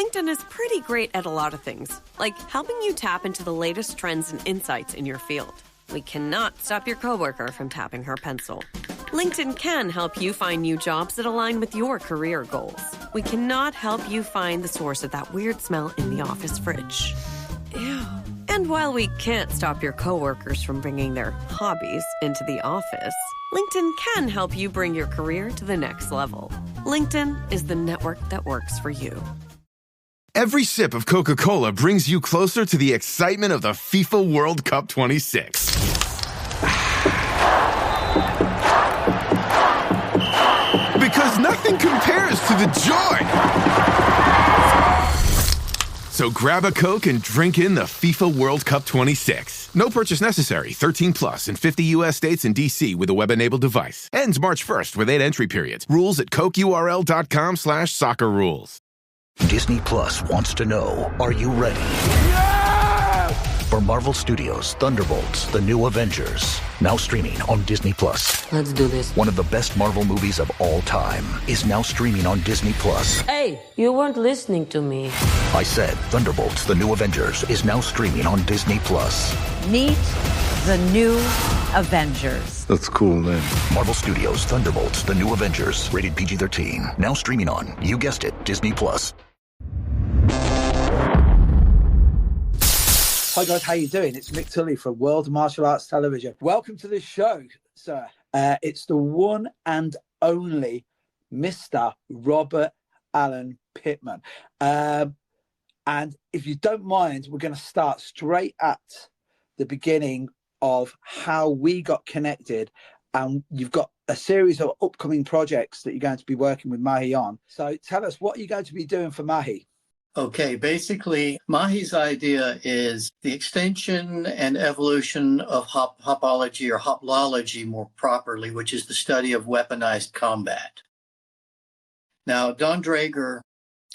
LinkedIn is pretty great at a lot of things, like helping you tap into the latest trends and insights in your field. We cannot stop your coworker from tapping her pencil. LinkedIn can help you find new jobs that align with your career goals. We cannot help you find the source of that weird smell in the office fridge. Ew. And while we can't stop your coworkers from bringing their hobbies into the office, LinkedIn can help you bring your career to the next level. LinkedIn is the network that works for you. Every sip of Coca-Cola brings you closer to the excitement of the FIFA World Cup 26. Because nothing compares to the joy. So grab a Coke and drink in the FIFA World Cup 26. No purchase necessary. 13 plus in 50 U.S. states and D.C. with a web-enabled device. Ends March 1st with 8 entry periods. Rules at cokeurl.com/soccer rules. Disney Plus wants to know, are you ready? Yes! For Marvel Studios' Thunderbolts, The New Avengers, now streaming on Disney Plus. Let's do this. One of the best Marvel movies of all time is now streaming on Disney Plus. Hey, you weren't listening to me. I said Thunderbolts, The New Avengers is now streaming on Disney Plus. Meet the New Avengers. That's cool name. Marvel Studios' Thunderbolts, The New Avengers, rated PG-13, now streaming on, you guessed it, Disney Plus. Hi guys, how you doing? It's Mick Tully from World Martial Arts Television. Welcome to the show, sir. It's the one and only Mr. Robert Allen Pittman. And if you don't mind, we're going to start straight at the beginning of how we got connected. And you've got a series of upcoming projects that you're going to be working with Mahi on. So tell us, what are you going to be doing for Mahi? Okay, basically, Mahi's idea is the extension and evolution of hopology, or HOPLOLOGY more properly, which is the study of weaponized combat. Now, Donn Draeger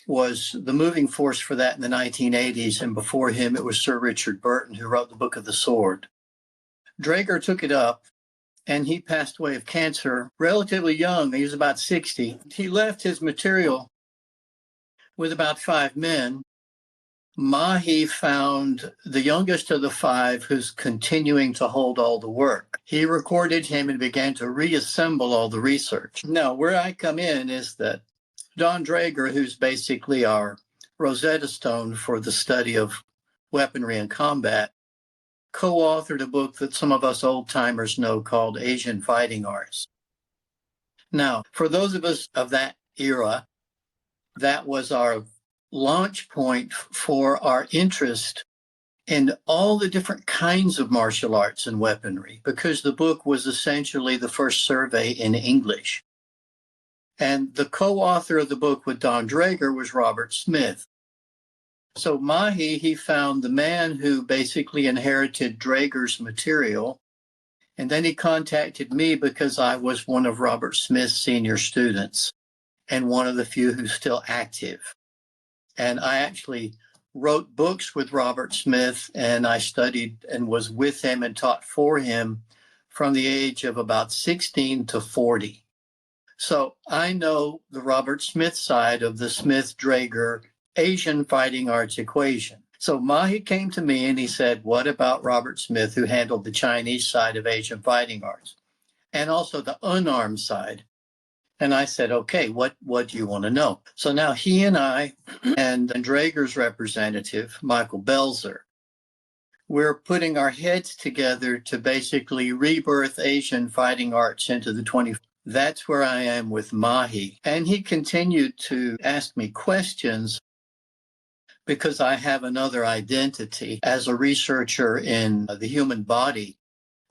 was the moving force for that in the 1980s, and before him it was Sir Richard Burton, who wrote the Book of the Sword. Draeger took it up, and he passed away of cancer relatively young. He was about 60. He left his material with about 5 men. Mahi found the youngest of the 5 who's continuing to hold all the work. He recorded him and began to reassemble all the research. Now, where I come in is that Donn Draeger, who's basically our Rosetta Stone for the study of weaponry and combat, co-authored a book that some of us old-timers know called Asian Fighting Arts. Now, for those of us of that era, that was our launch point for our interest in all the different kinds of martial arts and weaponry, because the book was essentially the first survey in English. And the co-author of the book with Donn Draeger was Robert Smith. So Mahi, he found the man who basically inherited Draeger's material, and then he contacted me because I was one of Robert Smith's senior students and one of the few who's still active. And I actually wrote books with Robert Smith, and I studied and was with him and taught for him from the age of about 16 to 40. So I know the Robert Smith side of the Smith-Draeger Asian fighting arts equation. So Mahi came to me and he said, what about Robert Smith, who handled the Chinese side of Asian fighting arts and also the unarmed side? And I said, okay, what do you want to know? So now he and I and Draeger's representative, Michael Belzer, we're putting our heads together to basically rebirth Asian fighting arts into the 20th. That's where I am with Mahi. And he continued to ask me questions because I have another identity as a researcher in the human body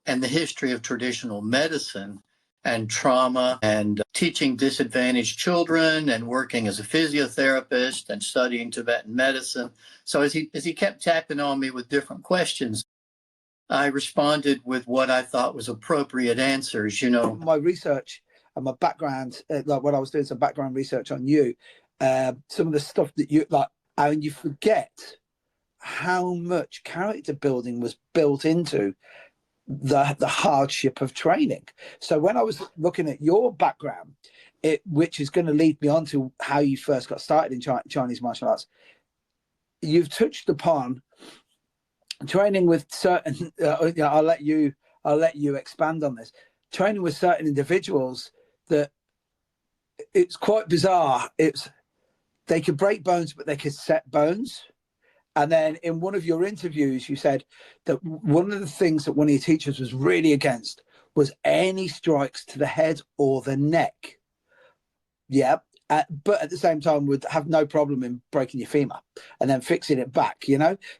and the history of traditional medicine and trauma and teaching disadvantaged children and working as a physiotherapist and studying Tibetan medicine. So as he kept tapping on me with different questions, I responded with what I thought was appropriate answers. You know, my research and my background, like when I was doing some background research on you, some of the stuff that you like, and you forget how much character building was built into the hardship of training. So when I was looking at your background, which is going to lead me on to how you first got started in Chinese martial arts. You've touched upon training with certain. I'll let you expand on this. Training with certain individuals that it's quite bizarre. They could break bones, but they could set bones. And then in one of your interviews, you said that one of the things that one of your teachers was really against was any strikes to the head or the neck. Yeah. But at the same time would have no problem in breaking your femur and then fixing it back,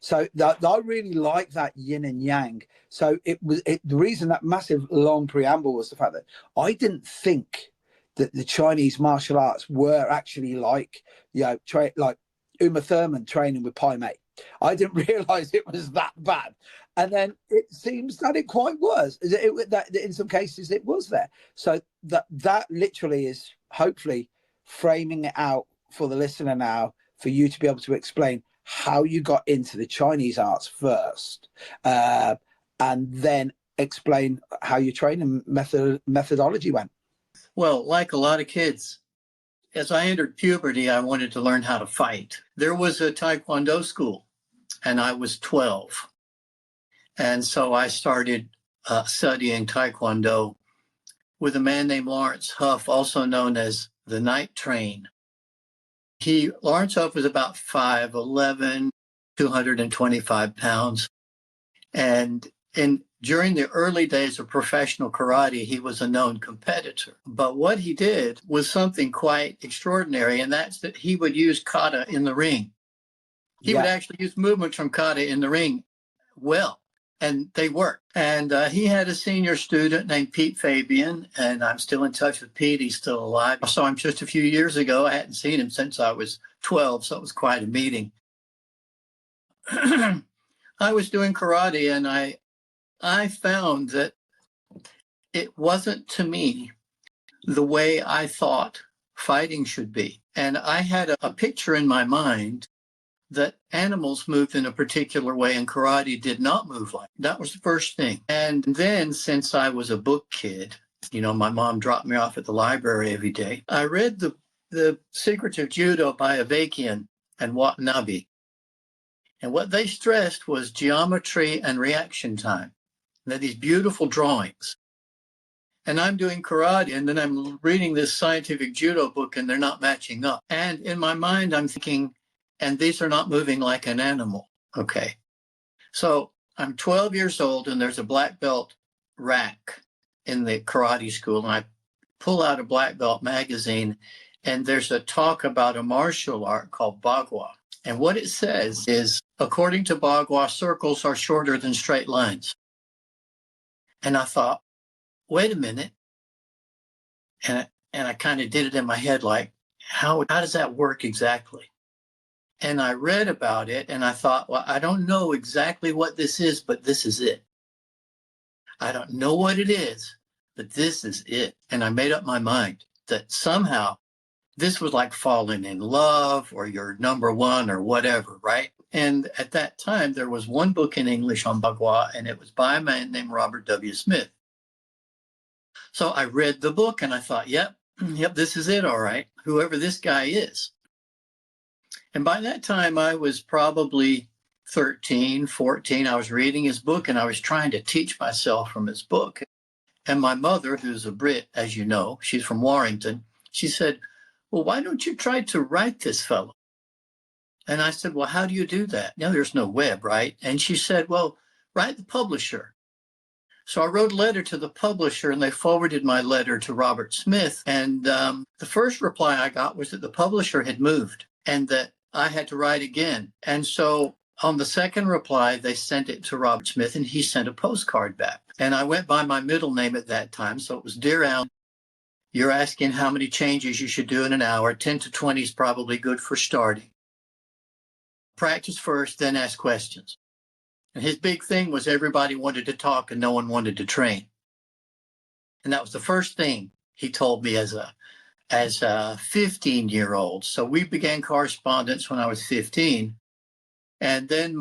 So I really like that yin and yang. So the reason that massive long preamble was the fact that I didn't think that the Chinese martial arts were actually like, like Uma Thurman training with Pai Mei. I didn't realize it was that bad. And then it seems that it quite was. That in some cases it was there. So that literally is hopefully framing it out for the listener now, for you to be able to explain how you got into the Chinese arts first, and then explain how your training methodology went. Well, like a lot of kids, as I entered puberty, I wanted to learn how to fight. There was a Taekwondo school, and I was 12. And so I started studying Taekwondo with a man named Lawrence Huff, also known as the Night Train. Lawrence Huff was about 5'11", 225 pounds. And during the early days of professional karate, he was a known competitor. But what he did was something quite extraordinary, and that's that he would use kata in the ring. He would actually use movements from kata in the ring well, and they worked. And he had a senior student named Pete Fabian, and I'm still in touch with Pete. He's still alive. I saw him just a few years ago. I hadn't seen him since I was 12, so it was quite a meeting. I was doing karate, and I found that it wasn't, to me, the way I thought fighting should be. And I had a picture in my mind that animals moved in a particular way and karate did not move like that. Was the first thing. And then, since I was a book kid, my mom dropped me off at the library every day. I read the Secrets of Judo by Avakian and Watanabe. And what they stressed was geometry and reaction time. They're these beautiful drawings. And I'm doing karate, and then I'm reading this scientific judo book, and they're not matching up. And in my mind, I'm thinking, and these are not moving like an animal. Okay. So I'm 12 years old, and there's a black belt rack in the karate school. And I pull out a black belt magazine, and there's a talk about a martial art called Ba-gua. And what it says is, according to Ba-gua, circles are shorter than straight lines. And I thought, wait a minute. And I kind of did it in my head, like, how does that work exactly? And I read about it, and I thought, well, I don't know exactly what this is, but this is it. I don't know what it is, but this is it. And I made up my mind that somehow this was like falling in love, or you're number one, or whatever, right? And at that time, there was one book in English on Ba-gua, and it was by a man named Robert W. Smith. So I read the book, and I thought, yep, this is it, all right, whoever this guy is. And by that time, I was probably 13, 14. I was reading his book, and I was trying to teach myself from his book. And my mother, who's a Brit, as you know, she's from Warrington, she said, well, why don't you try to write this fellow? And I said, well, how do you do that? There's no web, right? And she said, well, write the publisher. So I wrote a letter to the publisher, and they forwarded my letter to Robert Smith. And the first reply I got was that the publisher had moved and that I had to write again. And so on the second reply, they sent it to Robert Smith, and he sent a postcard back. And I went by my middle name at that time. So it was, Dear Alan, you're asking how many changes you should do in an hour. 10 to 20 is probably good for starting. Practice first, then ask questions. And his big thing was everybody wanted to talk and no one wanted to train. And that was the first thing he told me as a 15-year-old. So we began correspondence when I was 15. And then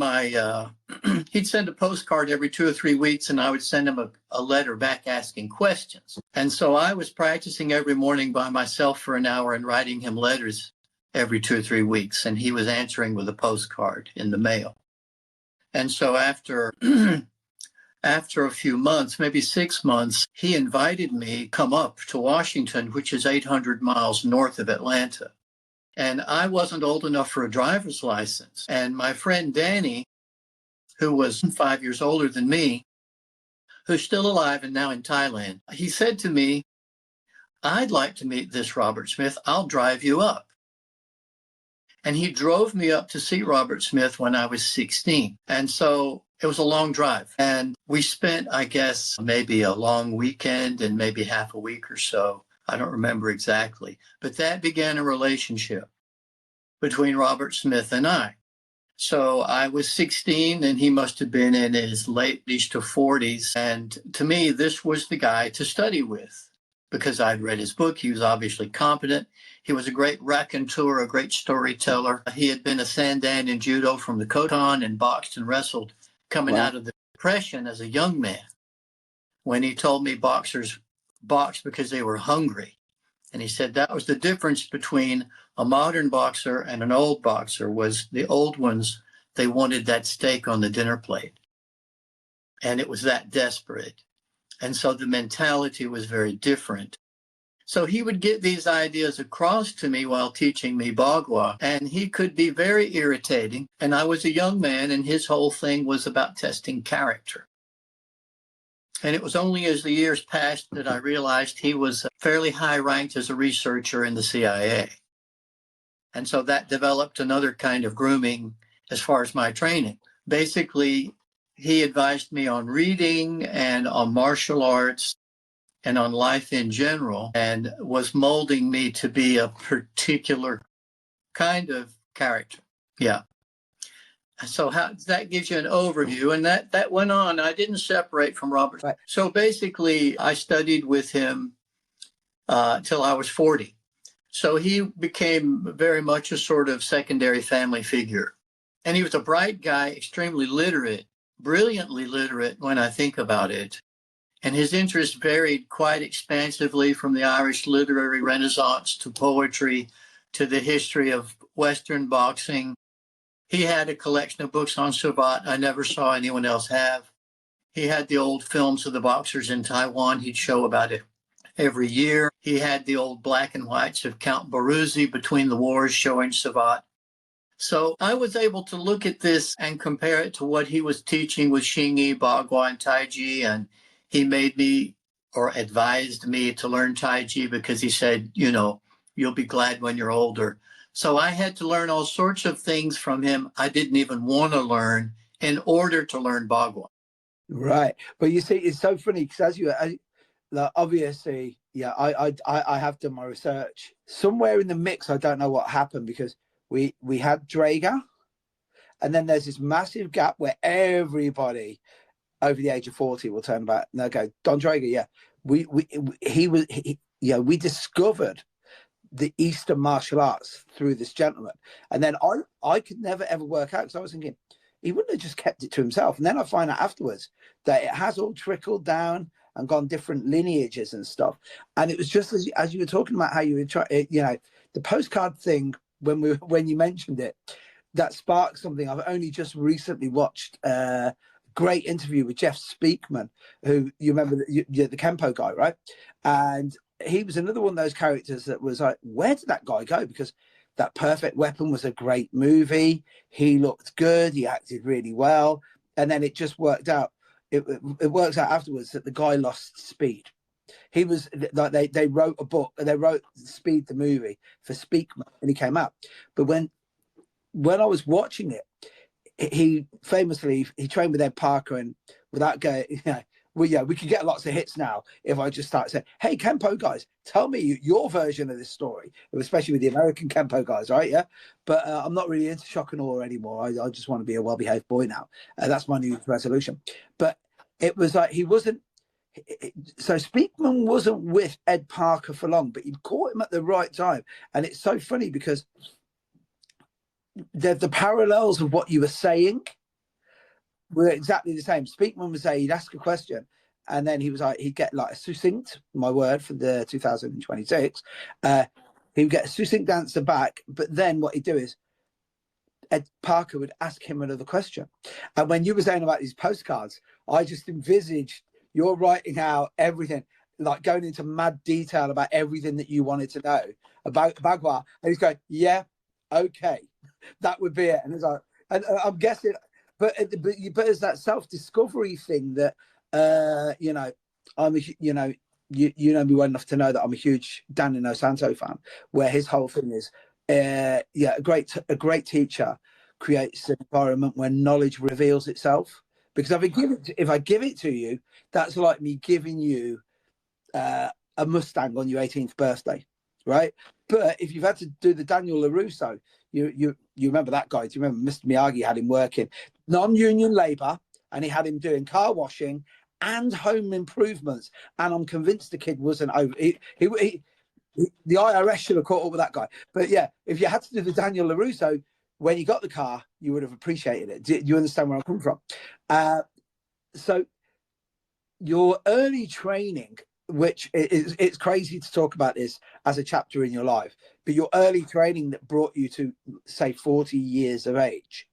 he'd send a postcard every 2 or 3 weeks, and I would send him a letter back asking questions. And so I was practicing every morning by myself for an hour and writing him letters every 2 or 3 weeks, and he was answering with a postcard in the mail. And so after a few months, maybe 6 months, he invited me to come up to Washington, which is 800 miles north of Atlanta. And I wasn't old enough for a driver's license. And my friend Danny, who was 5 years older than me, who's still alive and now in Thailand, he said to me, "I'd like to meet this Robert Smith. I'll drive you up." And he drove me up to see Robert Smith when I was 16. And so it was a long drive. And we spent, I guess, maybe a long weekend and maybe half a week or so. I don't remember exactly. But that began a relationship between Robert Smith and I. So I was 16 and he must have been in his late to 40s. And to me, this was the guy to study with because I'd read his book. He was obviously competent. He was a great raconteur, a great storyteller. He had been a sandan in judo from the Kotan and boxed and wrestled coming out of the Depression as a young man. When he told me boxers boxed because they were hungry. And he said that was the difference between a modern boxer and an old boxer was the old ones, they wanted that steak on the dinner plate. And it was that desperate. And so the mentality was very different. So he would get these ideas across to me while teaching me Ba-gua, and he could be very irritating. And I was a young man, and his whole thing was about testing character. And it was only as the years passed that I realized he was fairly high ranked as a researcher in the CIA. And so that developed another kind of grooming as far as my training. Basically, he advised me on reading and on martial arts and on life in general, and was molding me to be a particular kind of character. Yeah. So that gives you an overview, and that went on. I didn't separate from Robert. Right. So basically, I studied with him till I was 40. So he became very much a sort of secondary family figure. And he was a bright guy, extremely literate, brilliantly literate when I think about it. And his interests varied quite expansively from the Irish literary Renaissance to poetry to the history of Western boxing. He had a collection of books on Savate I never saw anyone else have. He had the old films of the boxers in Taiwan. He'd show about it every year. He had the old black and whites of Count Baruzzi between the wars showing Savate. So I was able to look at this and compare it to what he was teaching with Hsing-i, Ba-gua, and Tai Chi. And he made me or advised me to learn Tai Chi because he said, you'll be glad when you're older. So I had to learn all sorts of things from him I didn't even want to learn in order to learn Ba-gua. Right. But you see, it's so funny because obviously, yeah, I have done my research. Somewhere in the mix, I don't know what happened because we had Draeger, and then there's this massive gap where everybody over the age of 40 will turn back and they'll go, Donn Draeger, yeah. We discovered the Eastern martial arts through this gentleman. And then I could never ever work out because I was thinking he wouldn't have just kept it to himself. And then I find out afterwards that it has all trickled down and gone different lineages and stuff. And it was just as you were talking about how you were trying, the postcard thing when you mentioned it, that sparked something. I've only just recently watched a great interview with Jeff Speakman, who you remember the Kempo guy, right? And he was another one of those characters that was like, where did that guy go? Because That Perfect Weapon was a great movie. He looked good. He acted really well. And then it just worked out. It works out afterwards that the guy lost speed. He was like, they wrote a book, they wrote Speed the movie for Speakman, and he came out. But when I was watching it, he famously trained with Ed Parker, and without going, we could get lots of hits now if I just start saying, hey, Kempo guys, tell me your version of this story, especially with the American Kempo guys, right? Yeah. But I'm not really into shock and awe anymore. I just want to be a well-behaved boy now. That's my new resolution. But it was like he wasn't. So Speakman wasn't with Ed Parker for long, but he caught him at the right time. And it's so funny because the parallels of what you were saying were exactly the same. Speakman would say, he'd ask a question, and then he was like, he'd get like a succinct, my word for the 2026, he would get a succinct answer back, but then what he'd do is Ed Parker would ask him another question. And when you were saying about these postcards, I just envisaged you're writing out everything, like going into mad detail about everything that you wanted to know about Ba-gua. And he's going, yeah, okay, that would be it. And it's like, and I'm guessing, but it's that self-discovery thing that, you know, you know me well enough to know that I'm a huge Dan Inosanto fan, where his whole thing is, a great teacher creates an environment where knowledge reveals itself. Because if I give it to you, that's like me giving you a Mustang on your 18th birthday, right? But if you've had to do the Daniel LaRusso, you remember that guy? Do you remember Mr. Miyagi had him working non-union labour, and he had him doing car washing and home improvements? And I'm convinced the kid wasn't over. The IRS should have caught up with that guy. But yeah, if you had to do the Daniel LaRusso, when you got the car, you would have appreciated it. Do you understand where I'm coming from? So your early training, which it's crazy to talk about this as a chapter in your life, but your early training that brought you to, say, 40 years of age,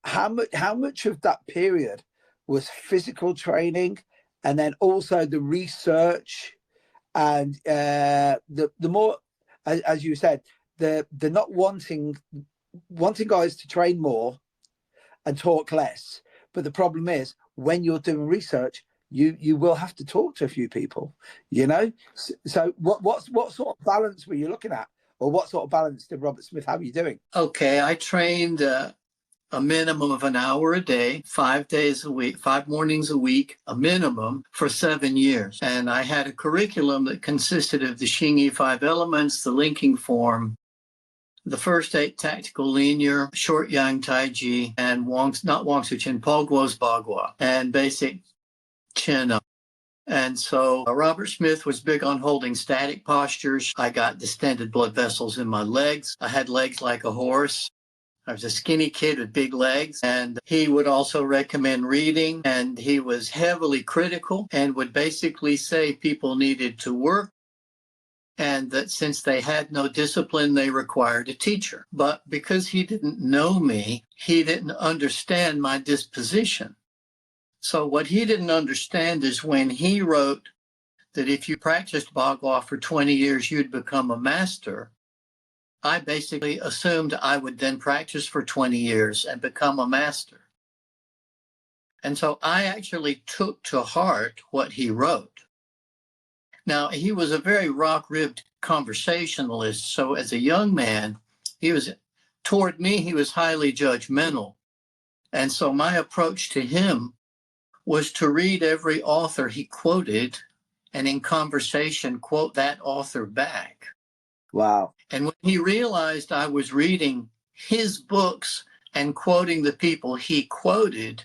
how much of that period was physical training, and then also the research and the more, as you said, the not wanting guys to train more and talk less. But the problem is, when you're doing research, you will have to talk to a few people, you know. So what sort of balance were you looking at, or what sort of balance did Robert Smith have you doing? Okay, I trained a minimum of an hour a day, 5 days a week, 5 mornings a week, a minimum, for 7 years. And I had a curriculum that consisted of the Hsing-i 5 elements, the linking form, the first 8 tactical linear, short yang Tai Chi, and not Wang Su Chin, Ba-gua's Ba-gua, and basic chin up. And so Robert Smith was big on holding static postures. I got distended blood vessels in my legs. I had legs like a horse. I was a skinny kid with big legs, and he would also recommend reading, and he was heavily critical and would basically say people needed to work, and that since they had no discipline, they required a teacher. But because he didn't know me, he didn't understand my disposition. So what he didn't understand is when he wrote that if you practiced Ba-gua for 20 years, you'd become a master, I basically assumed I would then practice for 20 years and become a master. And so I actually took to heart what he wrote. Now, he was a very rock-ribbed conversationalist. So as a young man, toward me, he was highly judgmental. And so my approach to him was to read every author he quoted, and in conversation, quote that author back. Wow. And when he realized I was reading his books and quoting the people he quoted,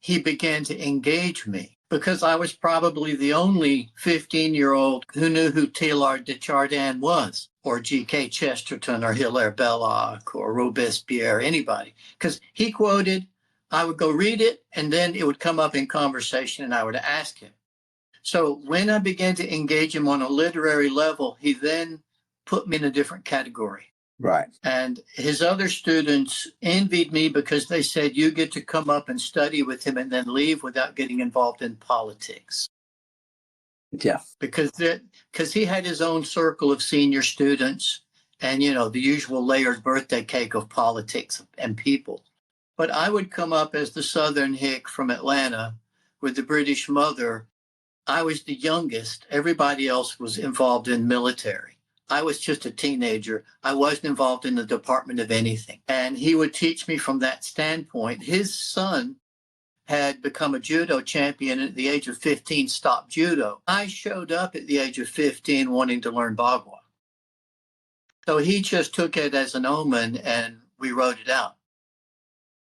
he began to engage me, because I was probably the only 15-year-old who knew who Teilhard de Chardin was, or G.K. Chesterton, or Hilaire Belloc, or Robespierre, anybody. Because he quoted, I would go read it, and then it would come up in conversation, and I would ask him. So when I began to engage him on a literary level, he then put me in a different category. Right. And his other students envied me because they said, you get to come up and study with him and then leave without getting involved in politics. Yeah. Because he had his own circle of senior students and, you know, the usual layered birthday cake of politics and people. But I would come up as the Southern hick from Atlanta with the British mother. I was the youngest. Everybody else was involved in military. I was just a teenager. I wasn't involved in the department of anything. And he would teach me from that standpoint. His son had become a judo champion at the age of 15, stopped judo. I showed up at the age of 15 wanting to learn Ba-gua. So he just took it as an omen and we wrote it out.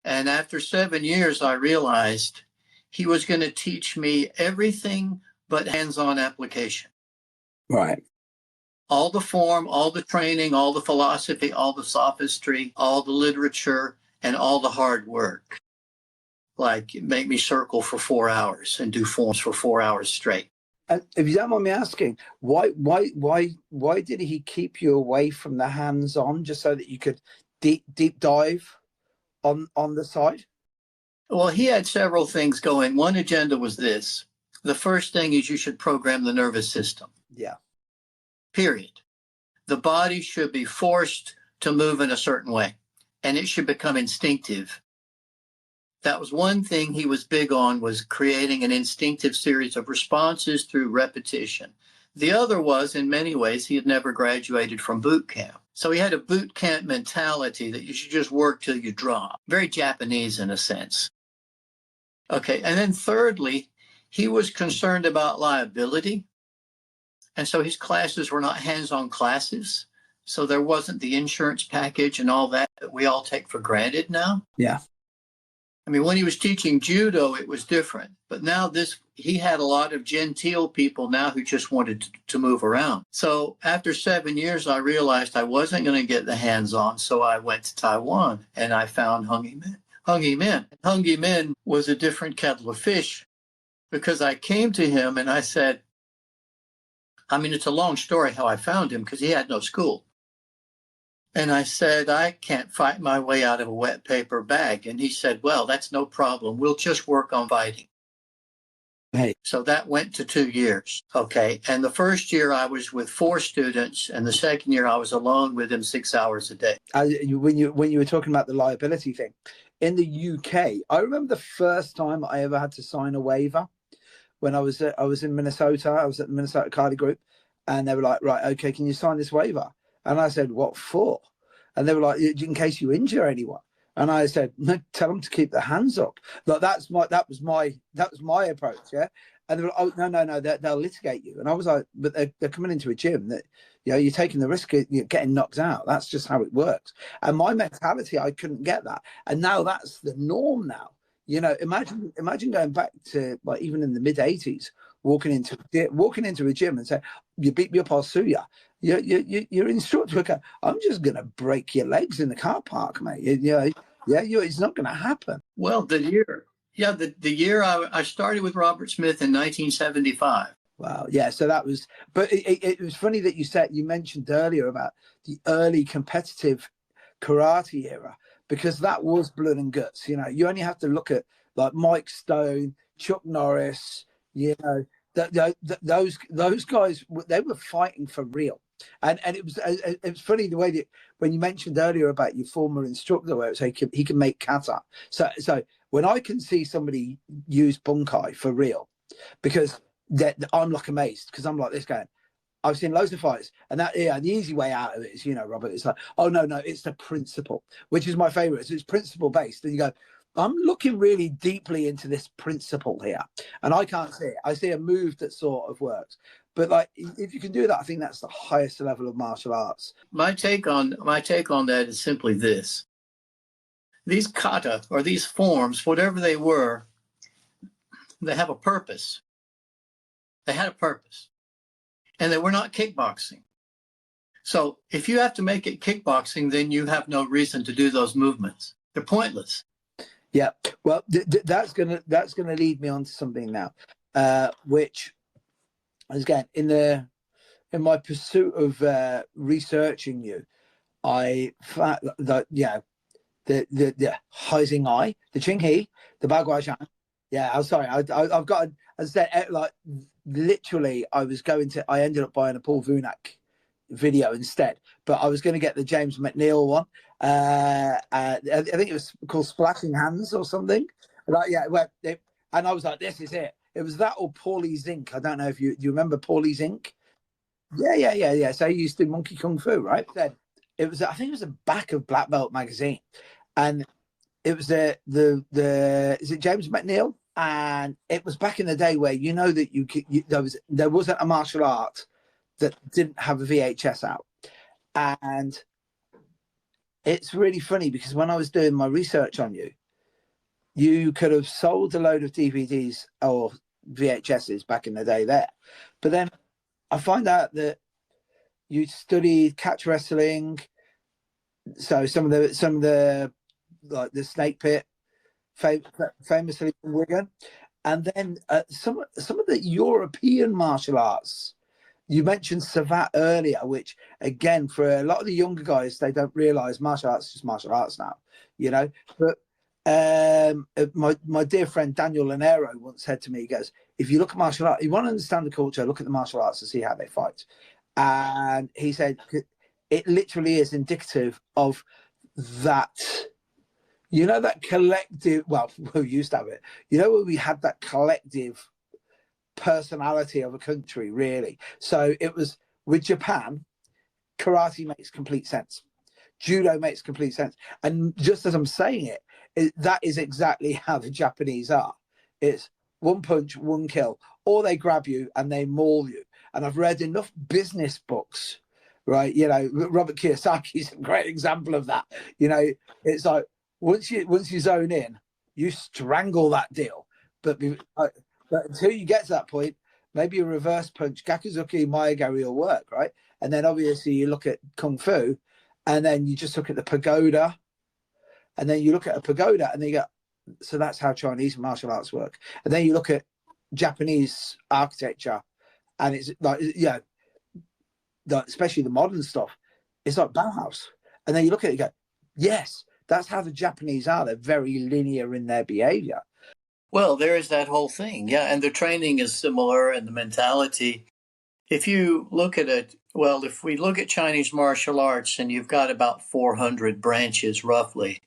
And after 7 years, I realized he was going to teach me everything but hands-on application. Right. all the form, all the training, all the philosophy, all the sophistry, all the literature, and all the hard work. Like make me circle for 4 hours and do forms for 4 hours straight. And if you don't mind me asking, why did he keep you away from the hands-on, just so that you could deep dive on the side? Well, he had several things going. One agenda was this. The first thing is you should program the nervous system. Yeah. Period. The body should be forced to move in a certain way, and it should become instinctive. That was one thing he was big on, was creating an instinctive series of responses through repetition. The other was, in many ways, he had never graduated from boot camp. So he had a boot camp mentality that you should just work till you drop. Very Japanese in a sense. Okay, and then thirdly, he was concerned about liability. And so his classes were not hands-on classes. So there wasn't the insurance package and all that we all take for granted now. Yeah. I mean, when he was teaching judo, it was different. But now he had a lot of genteel people now who just wanted to move around. So after 7 years, I realized I wasn't going to get the hands-on. So I went to Taiwan and I found Hsing-i Min. Hsing-i Min was a different kettle of fish, because I came to him and I said, I mean, it's a long story how I found him, because he had no school. And I said, I can't fight my way out of a wet paper bag. And he said, well, that's no problem. We'll just work on fighting. Hey. So that went to 2 years. Okay. And the first year I was with 4 students, and the second year I was alone with him 6 hours a day. When you were talking about the liability thing, in the UK, I remember the first time I ever had to sign a waiver when I was in Minnesota. I was at the Minnesota Cardi Group, and they were like, right, okay, can you sign this waiver? And I said, what for? And they were like, in case you injure anyone. And I said, no, tell them to keep their hands up. Like that was my approach, yeah. And they were like, oh no, they'll litigate you. And I was like, but they're coming into a gym that, you know, you're taking the risk of getting knocked out. That's just how it works. And my mentality, I couldn't get that. And now that's the norm now. You know, imagine going back to, like, even in the mid 80s, walking into a gym and say, you beat me up, I'll sue you. Your instructor would go, I'm just going to break your legs in the car park, mate. It's not going to happen. Well, the year I started with Robert Smith in 1975. Wow. Yeah. So that was, but it was funny that you mentioned earlier about the early competitive karate era, because that was blood and guts. You know, you only have to look at like Mike Stone, Chuck Norris, you know, those guys, they were fighting for real. And it was funny the way that when you mentioned earlier about your former instructor, where it's like he can make kata. So when I can see somebody use bunkai for real, because I'm like amazed, because I'm like this guy. I've seen loads of fights, and the easy way out of it is, you know, Robert, it's like, oh no, it's the principle, which is my favorite. So it's principle based, and you go, I'm looking really deeply into this principle here, and I can't see it. I see a move that sort of works. But like, if you can do that, I think that's the highest level of martial arts. My take on that is simply this: these kata, or these forms, whatever they were, they have a purpose. They had a purpose, and they were not kickboxing. So if you have to make it kickboxing, then you have no reason to do those movements. They're pointless. Yeah. Well, that's gonna lead me on to something now, which, again, in my pursuit of researching you, I found that the Hsing-i, the Hsing-i, the Ba-gua. Yeah, I'm sorry. I've got, as I said, like literally, I ended up buying a Paul Vunak video instead, but I was going to get the James McNeil one. I think it was called Splashing Hands or something. And I was like, this is it. It was that or Paulie's Inc. I don't know if you remember Paulie's Inc. Yeah. So he used to do Monkey Kung Fu, right? Then I think it was the back of Black Belt magazine, and it was is it James McNeil? And it was back in the day where, you know, that there wasn't a martial art that didn't have a VHS out. And it's really funny, because when I was doing my research on you, you could have sold a load of DVDs or VHSs back in the day there. But then I find out that you studied catch wrestling, so some of the like the snake pit, famously from Wigan, and then some of the European martial arts. You mentioned Savat earlier, which again, for a lot of the younger guys, they don't realise martial arts is just martial arts now, you know. But my dear friend Daniel Lanero once said to me, he goes, if you look at martial arts, you want to understand the culture, look at the martial arts and see how they fight. And he said it literally is indicative of that, you know, that collective, well, we used to have it, you know, where we had that collective personality of a country, really. So it was with Japan, karate makes complete sense, judo makes complete sense, and just as I'm saying it, that is exactly how the Japanese are. It's one punch, one kill, or they grab you and they maul you. And I've read enough business books, right? You know, Robert Kiyosaki is a great example of that. You know, it's like once you zone in, you strangle that deal, but until you get to that point, maybe a reverse punch, Gakuzuki, Mayagari will work, right? And then obviously you look at Kung Fu, and then you just look at the pagoda, and then you look at a pagoda, and then you go, so that's how Chinese martial arts work. And then you look at Japanese architecture, and it's like, yeah, especially the modern stuff, it's like Bauhaus. And then you look at it and go, yes, that's how the Japanese are. They're very linear in their behavior. Well, there is that whole thing. Yeah. And the training is similar and the mentality. If you look at it, well, if we look at Chinese martial arts, and you've got about 400 branches roughly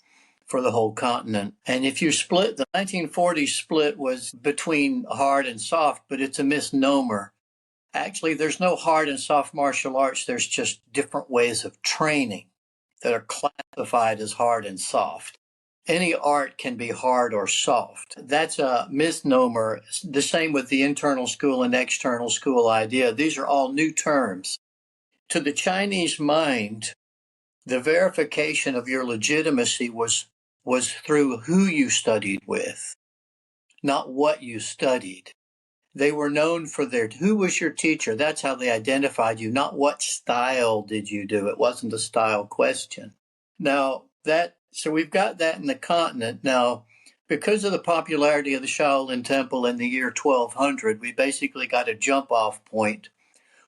for the whole continent. And if you split, the 1940s split was between hard and soft, but it's a misnomer. Actually, there's no hard and soft martial arts. There's just different ways of training that are classified as hard and soft. Any art can be hard or soft. That's a misnomer. The same with the internal school and external school idea. These are all new terms. To the Chinese mind, the verification of your legitimacy was through who you studied with, not what you studied. They were known for who was your teacher? That's how they identified you, not what style did you do. It wasn't a style question. Now, so we've got that in the continent. Now, because of the popularity of the Shaolin Temple in the year 1200, we basically got a jump-off point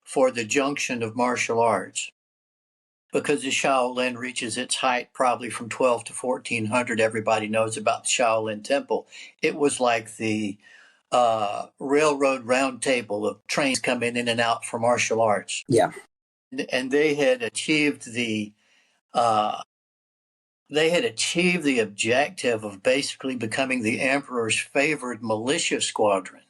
for the junction of martial arts. Because the Shaolin reaches its height probably from 12 to 1400, everybody knows about the Shaolin Temple. It was like the railroad round table of trains coming in and out for martial arts. Yeah. And they had achieved the objective of basically becoming the emperor's favored militia squadron.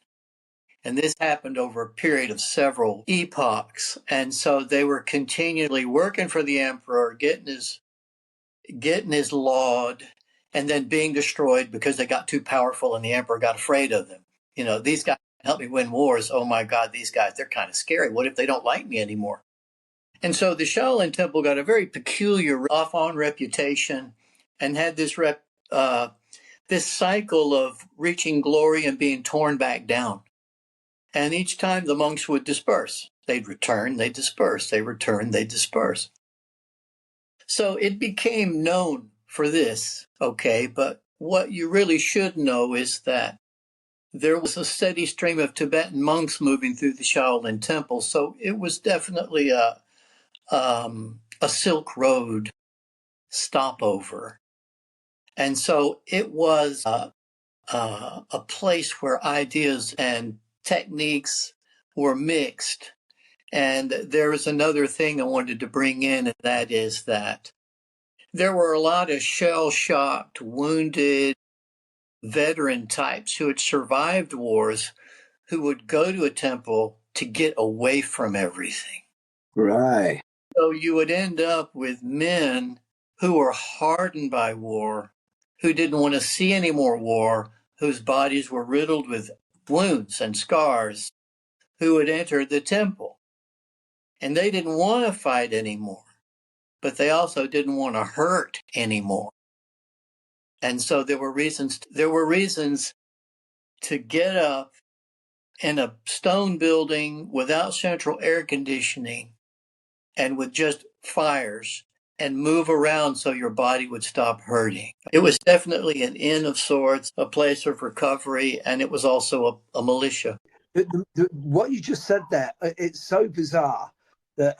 And this happened over a period of several epochs. And so they were continually working for the emperor, getting his laud, and then being destroyed because they got too powerful and the emperor got afraid of them. You know, these guys help me win wars. Oh my God, these guys, they're kind of scary. What if they don't like me anymore? And so the Shaolin Temple got a very peculiar off-on reputation and had this cycle of reaching glory and being torn back down. And each time the monks would disperse. They'd return, they'd disperse. They return, they'd disperse. So it became known for this, okay? But what you really should know is that there was a steady stream of Tibetan monks moving through the Shaolin Temple. So it was definitely a Silk Road stopover. And so it was a place where ideas and techniques were mixed. And there is another thing I wanted to bring in, and that is that there were a lot of shell-shocked, wounded veteran types who had survived wars who would go to a temple to get away from everything. Right. So you would end up with men who were hardened by war, who didn't want to see any more war, whose bodies were riddled with wounds and scars, who would enter the temple. And they didn't want to fight anymore, but they also didn't want to hurt anymore. And so there were reasons to get up in a stone building without central air conditioning and with just fires and move around so your body would stop hurting. It was definitely an inn of sorts, a place of recovery, and it was also a militia. What you just said there, it's so bizarre that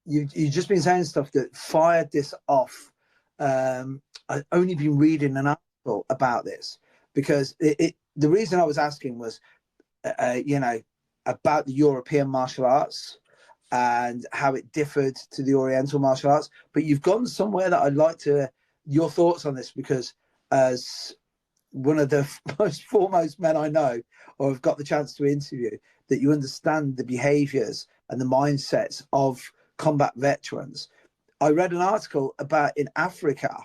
you've just been saying stuff that fired this off. I've only been reading an article about this because the reason I was asking was, about the European martial arts and how it differed to the Oriental martial arts. But you've gone somewhere that I'd like to your thoughts on this, because as one of the most foremost men I know, or have got the chance to interview, that you understand the behaviors and the mindsets of combat veterans. I read an article about in Africa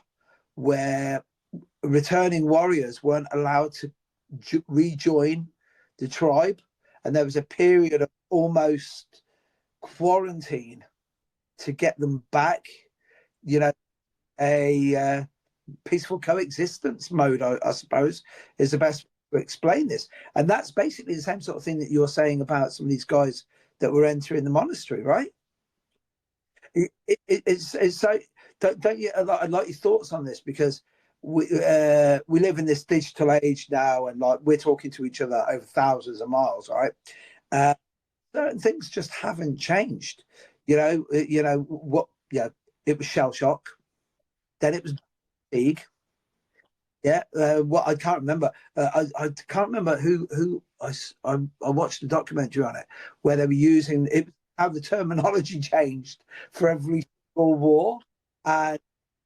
where returning warriors weren't allowed to rejoin the tribe, and there was a period of almost quarantine to get them back, a peaceful coexistence mode, I suppose, is the best way to explain this. And that's basically the same sort of thing that you're saying about some of these guys that were entering the monastery, right? It's so, don't you? I'd like your thoughts on this, because we live in this digital age now, and like we're talking to each other over thousands of miles, right? Certain things just haven't changed. It was shell shock, then it was fatigue. What I can't remember. I can't remember who I watched a documentary on it where they were using it, how the terminology changed for every single war, and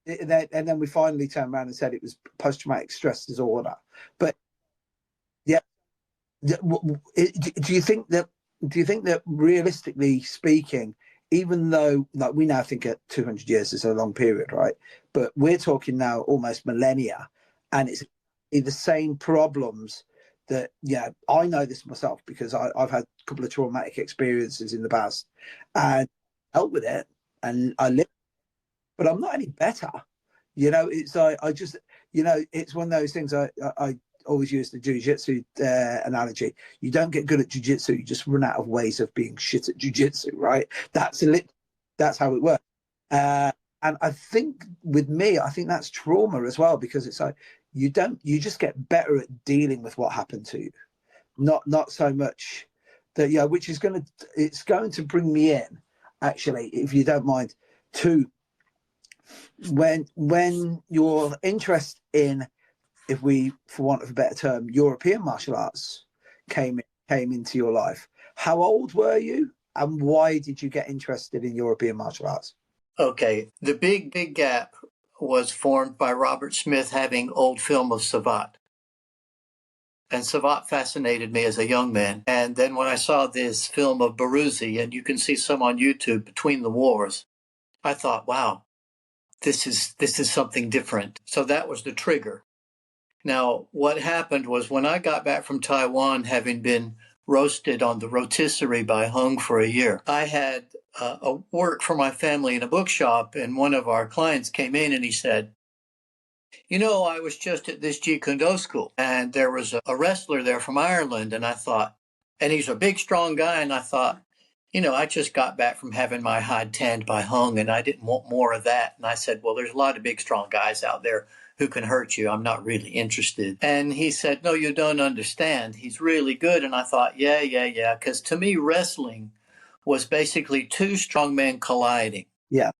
then we finally turned around and said it was post-traumatic stress disorder. But yeah, do you think that realistically speaking, even though like we now think at 200 years is a long period, right? But we're talking now almost millennia, and it's the same problems that, I know this myself because I've had a couple of traumatic experiences in the past and dealt with it, and I live, but I'm not any better. It's I just, it's one of those things. I always use the jiu-jitsu analogy. You don't get good at jiu-jitsu, you just run out of ways of being shit at jiu-jitsu, right? That's how it works. And I think with me, I think that's trauma as well, because it's like you just get better at dealing with what happened to you, not so much that which is going to bring me in, actually, if you don't mind, to when your interest in, if we, for want of a better term, European martial arts came into your life. How old were you, and why did you get interested in European martial arts? Okay, the big gap was formed by Robert Smith having old film of Savate. And Savate fascinated me as a young man. And then when I saw this film of Baruzzi, and you can see some on YouTube, Between the Wars, I thought, wow, this is something different. So that was the trigger. Now, what happened was when I got back from Taiwan, having been roasted on the rotisserie by Hung for a year, I had a work for my family in a bookshop, and one of our clients came in and he said, I was just at this Jeet Kune Do school, and there was a wrestler there from Ireland, and I thought, and he's a big, strong guy, and I thought, I just got back from having my hide tanned by Hung, and I didn't want more of that. And I said, well, there's a lot of big, strong guys out there who can hurt you. I'm not really interested. And he said, no, you don't understand. He's really good. And I thought, yeah. Because to me, wrestling was basically two strong men colliding. Yeah.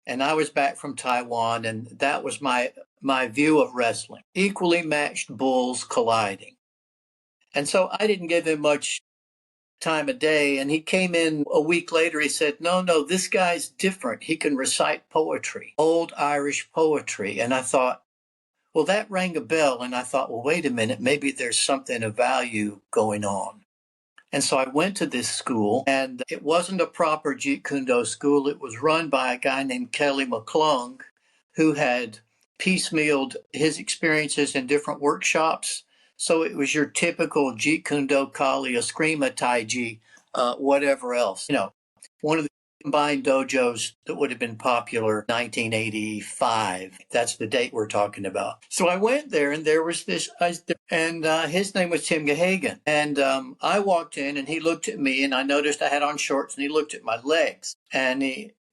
And I was back from Taiwan, and that was my view of wrestling. Equally matched bulls colliding. And so I didn't give him much time of day. And he came in a week later. He said, no, this guy's different. He can recite poetry, old Irish poetry. And I thought, well, that rang a bell. And I thought, well, wait a minute, maybe there's something of value going on. And so I went to this school, and it wasn't a proper Jeet Kune Do school. It was run by a guy named Kelly McClung, who had piecemealed his experiences in different workshops. So it was your typical Jeet Kune Do, Kali, Eskrima, Tai Chi, whatever else. One of the combined dojos that would have been popular 1985. That's the date we're talking about. So I went there, and there was this, his name was Tim Gahagan. And I walked in, and he looked at me, and I noticed I had on shorts, and he looked at my legs. And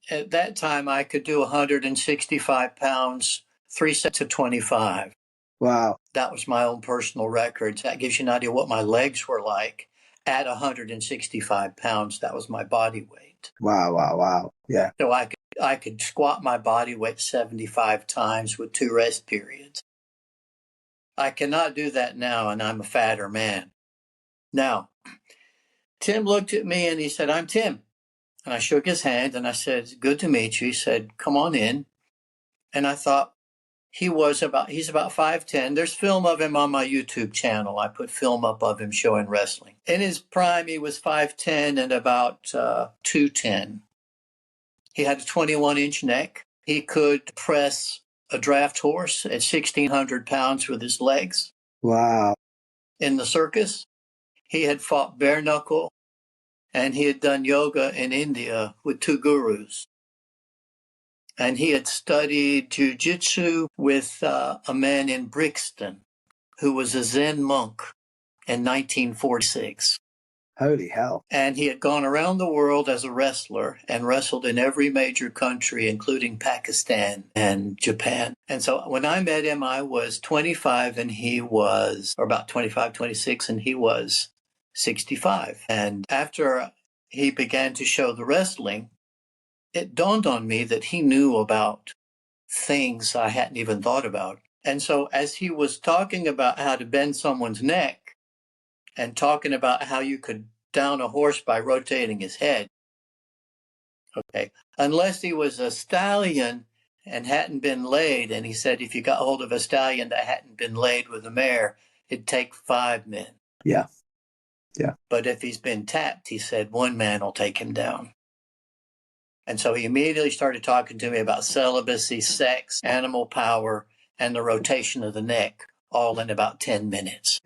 at that time, I could do 165 pounds, 3 sets of 25. Wow. That was my own personal record. That gives you an idea what my legs were like at 165 pounds. That was my body weight. Wow. Yeah. So I could squat my body weight 75 times with 2 rest periods. I cannot do that now, and I'm a fatter man. Now, Tim looked at me and he said, "I'm Tim." And I shook his hand and I said, "Good to meet you." He said, "Come on in." And I thought, he's about 5'10". There's film of him on my YouTube channel. I put film up of him showing wrestling. In his prime, he was 5'10" and about 210. He had a 21-inch neck. He could press a draft horse at 1,600 pounds with his legs. Wow. In the circus, he had fought bare knuckle, and he had done yoga in India with 2 gurus. And he had studied jiu-jitsu with a man in Brixton who was a Zen monk in 1946. Holy hell. And he had gone around the world as a wrestler and wrestled in every major country, including Pakistan and Japan. And so when I met him, I was 25 and he was, or about 25, 26, and he was 65. And after he began to show the wrestling, it dawned on me that he knew about things I hadn't even thought about. And so as he was talking about how to bend someone's neck and talking about how you could down a horse by rotating his head, okay, unless he was a stallion and hadn't been laid, and he said if you got hold of a stallion that hadn't been laid with a mare, it'd take 5 men. Yeah. But if he's been tapped, he said 1 man will take him down. And so he immediately started talking to me about celibacy, sex, animal power, and the rotation of the neck, all in about 10 minutes.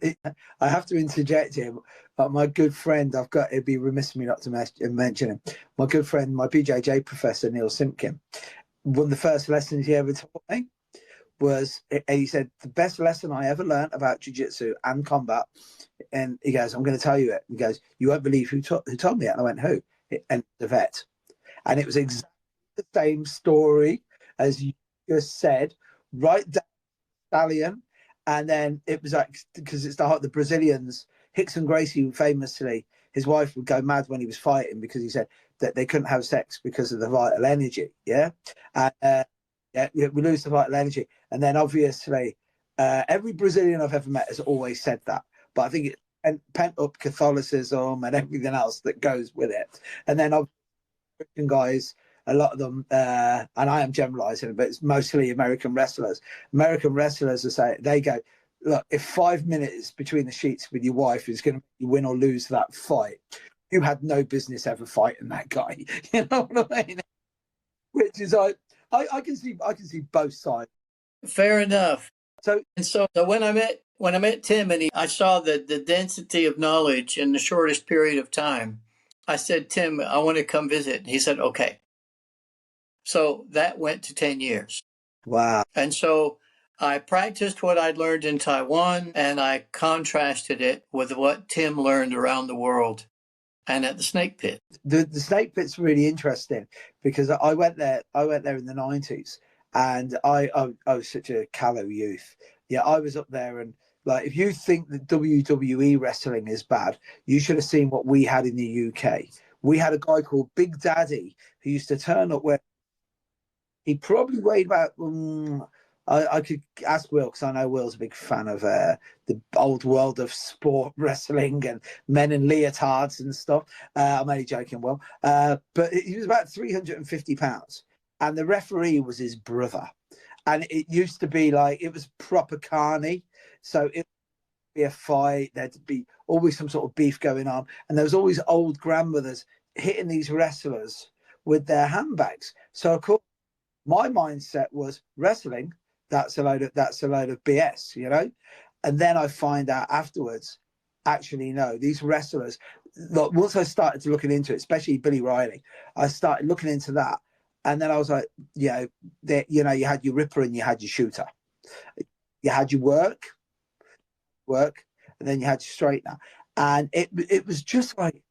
I have to interject here, but my good friend, it'd be remiss of me not to mention him. My good friend, my BJJ professor, Neil Simpkin, one of the first lessons he ever taught me was, he said, the best lesson I ever learned about jiu-jitsu and combat, and he goes, I'm going to tell you it. He goes, you won't believe who told me it. And I went, who? And the vet. And it was exactly the same story as you just said, right down the stallion. And then it was like, because it's the Brazilians, Rickson Gracie famously, his wife would go mad when he was fighting because he said that they couldn't have sex because of the vital energy. Yeah. And we lose the vital energy. And then obviously, every Brazilian I've ever met has always said that. But I think it's pent up Catholicism and everything else that goes with it. And then guys, a lot of them, and I am generalizing, but it's mostly American wrestlers. American wrestlers are saying, they go, look, if 5 minutes between the sheets with your wife is going to make you win or lose that fight, you had no business ever fighting that guy. You know what I mean? Which is I can see both sides. Fair enough. So when I met Tim and I saw the density of knowledge in the shortest period of time, I said, Tim, I want to come visit. He said, okay. So that went to 10 years. Wow. And so I practiced what I'd learned in Taiwan, and I contrasted it with what Tim learned around the world and at the Snake Pit. The Snake Pit's really interesting because I went there in the 90s, and I was such a callow youth. Yeah, I was up there, and like, if you think that WWE wrestling is bad, you should have seen what we had in the UK. We had a guy called Big Daddy who used to turn up where he probably weighed about, I could ask Will, because I know Will's a big fan of the old world of sport wrestling and men in leotards and stuff. I'm only joking, Will. But he was about 350 pounds. And the referee was his brother. And it used to be like, it was proper carny. So it would be a fight, there'd be always some sort of beef going on, and there was always old grandmothers hitting these wrestlers with their handbags. So of course, my mindset was wrestling, that's a load of BS, you know. And then I find out afterwards, actually no, these wrestlers, like once I started to looking into it, especially Billy Riley, I started looking into that, and then I was like, you had your ripper and you had your shooter, you had your work, and then you had your straightener, and it was just like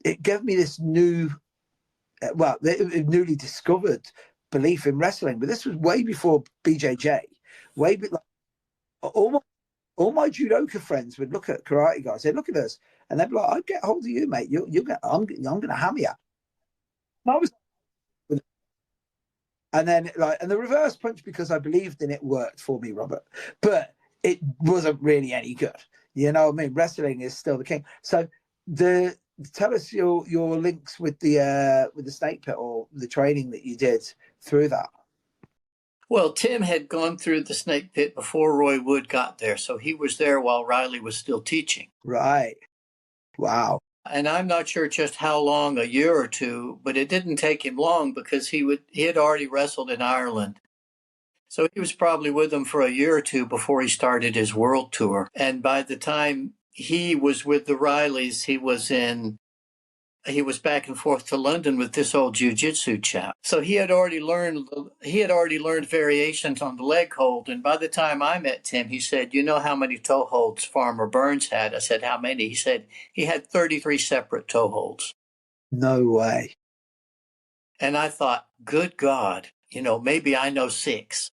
it gave me this newly discovered belief in wrestling. But this was way before BJJ, all my judoka friends would look at karate guys. They'd look at us and they'd be like, "I'd get hold of you, mate. I'm going to hammer you." And I was, and then and the reverse punch, because I believed in it, worked for me, Robert. But it wasn't really any good. You know what I mean? Wrestling is still the king. So tell us your links with the snake pit or the training that you did through that. Well, Tim had gone through the snake pit before Roy Wood got there, so he was there while Riley was still teaching. Right. Wow. And I'm not sure just how long, a year or two, but it didn't take him long because he had already wrestled in Ireland. So he was probably with them for a year or two before he started his world tour. And by the time he was with the Rileys, he was back and forth to London with this old jiu-jitsu chap. So he had already learned variations on the leg hold. And by the time I met Tim, he said, "You know how many toe holds Farmer Burns had?" I said, "How many?" He said he had 33 separate toe holds. No way. And I thought, good God, maybe I know 6.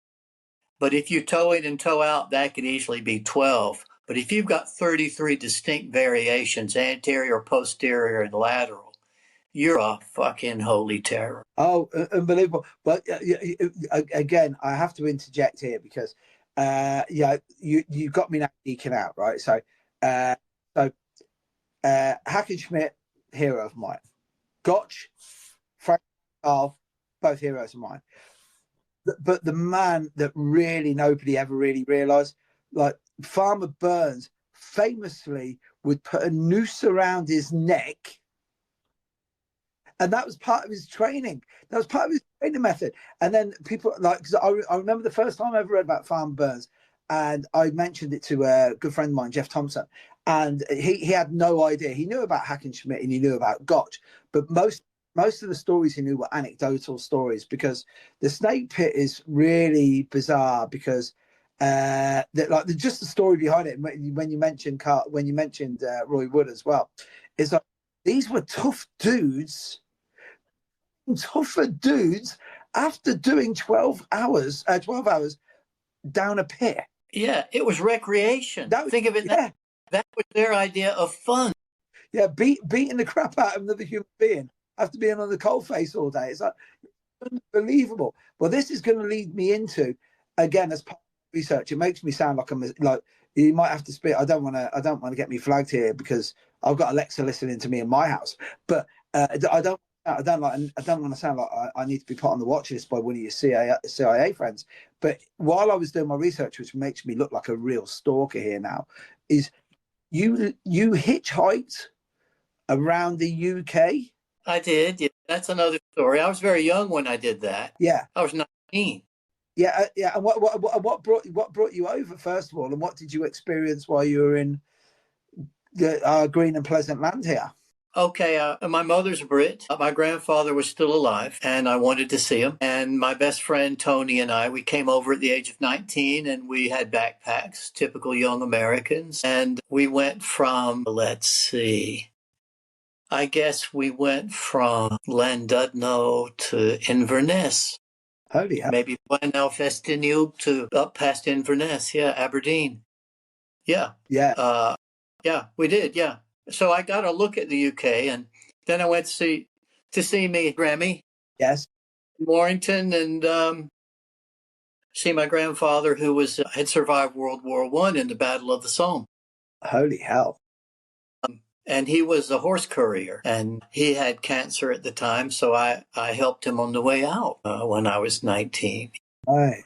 But if you toe in and toe out, that could easily be 12. But if you've got 33 distinct variations, anterior, posterior, and lateral, you're a fucking holy terror. Oh, unbelievable. But again, I have to interject here because, you got me now geeking out, right? So Hackenschmidt, hero of mine. Gotch, Frank, Carl, both heroes of mine. But the man that really nobody ever really realised, like Farmer Burns famously would put a noose around his neck, and that was part of his training. That was part of his training method. And then people because I remember the first time I ever read about Farmer Burns, and I mentioned it to a good friend of mine, Jeff Thompson, and he had no idea. He knew about Hackenschmidt and he knew about Gotch, but most of the stories he knew were anecdotal stories, because the snake pit is really bizarre because just the story behind it. When you mentioned Roy Wood as well, is like these were tougher dudes after doing 12 hours down a pit. Yeah, it was recreation. Think of it. Yeah. That was their idea of fun. Yeah, beating the crap out of another human being after being on the coalface all day. It's like unbelievable. Well, this is going to lead me into, again, as part of research, it makes me sound like you might have to speak. I don't want to get me flagged here because I've got Alexa listening to me in my house. But I don't want to sound like I need to be put on the watch list by one of your CIA friends. But while I was doing my research, which makes me look like a real stalker here now, is you hitchhiked around the UK? I did. Yeah, that's another story. I was very young when I did that. Yeah, I was 19. Yeah. And what brought you over, first of all, and what did you experience while you were in the green and pleasant land here? Okay, my mother's Brit. My grandfather was still alive, and I wanted to see him. And my best friend Tony and we came over at the age of 19, and we had backpacks, typical young Americans. And we went from, I guess we went from Llandudno to Inverness. Holy hell. Maybe Blaenau-Festiniog to up past Inverness. Yeah, Aberdeen. Yeah. Yeah. Yeah, we did. Yeah. So I got a look at the UK, and then I went to see me, Grammy. Yes. Warrington, and see my grandfather, who had survived World War I in the Battle of the Somme. Holy hell. And he was a horse courier, and he had cancer at the time, so I helped him on the way out when I was 19. Right.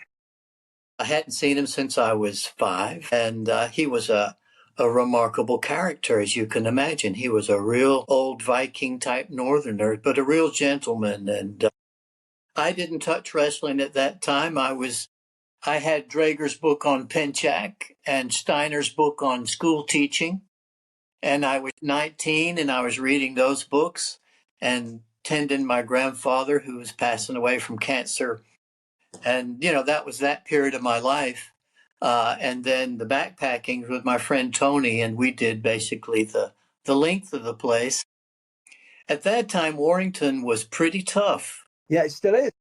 I hadn't seen him since I was 5, and he was a remarkable character, as you can imagine. He was a real old Viking-type northerner, but a real gentleman, and I didn't touch wrestling at that time. I had Draeger's book on Penchak and Steiner's book on school teaching. And I was 19 and I was reading those books and tending my grandfather who was passing away from cancer. And, you know, that was that period of my life. And then the backpacking with my friend Tony, and we did basically the length of the place. At that time, Warrington was pretty tough. Yeah, it still is.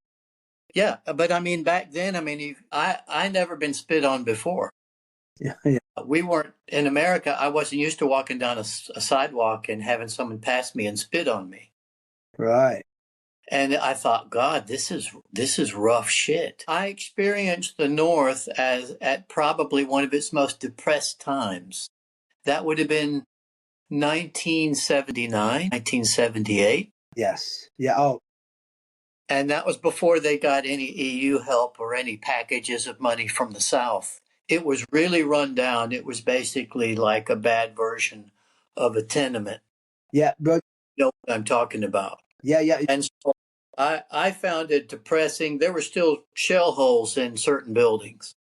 Yeah, but I mean, back then, I mean, I never been spit on before. Yeah. We weren't in America. I wasn't used to walking down a sidewalk and having someone pass me and spit on me. Right. And I thought, God, this is rough shit. I experienced the North at probably one of its most depressed times. That would have been 1979, 1978. Yes. Yeah. Oh. And that was before they got any EU help or any packages of money from the South. It was really run down. It was basically like a bad version of a tenement. Yeah. But you know what I'm talking about. Yeah. Yeah. And so I found it depressing. There were still shell holes in certain buildings.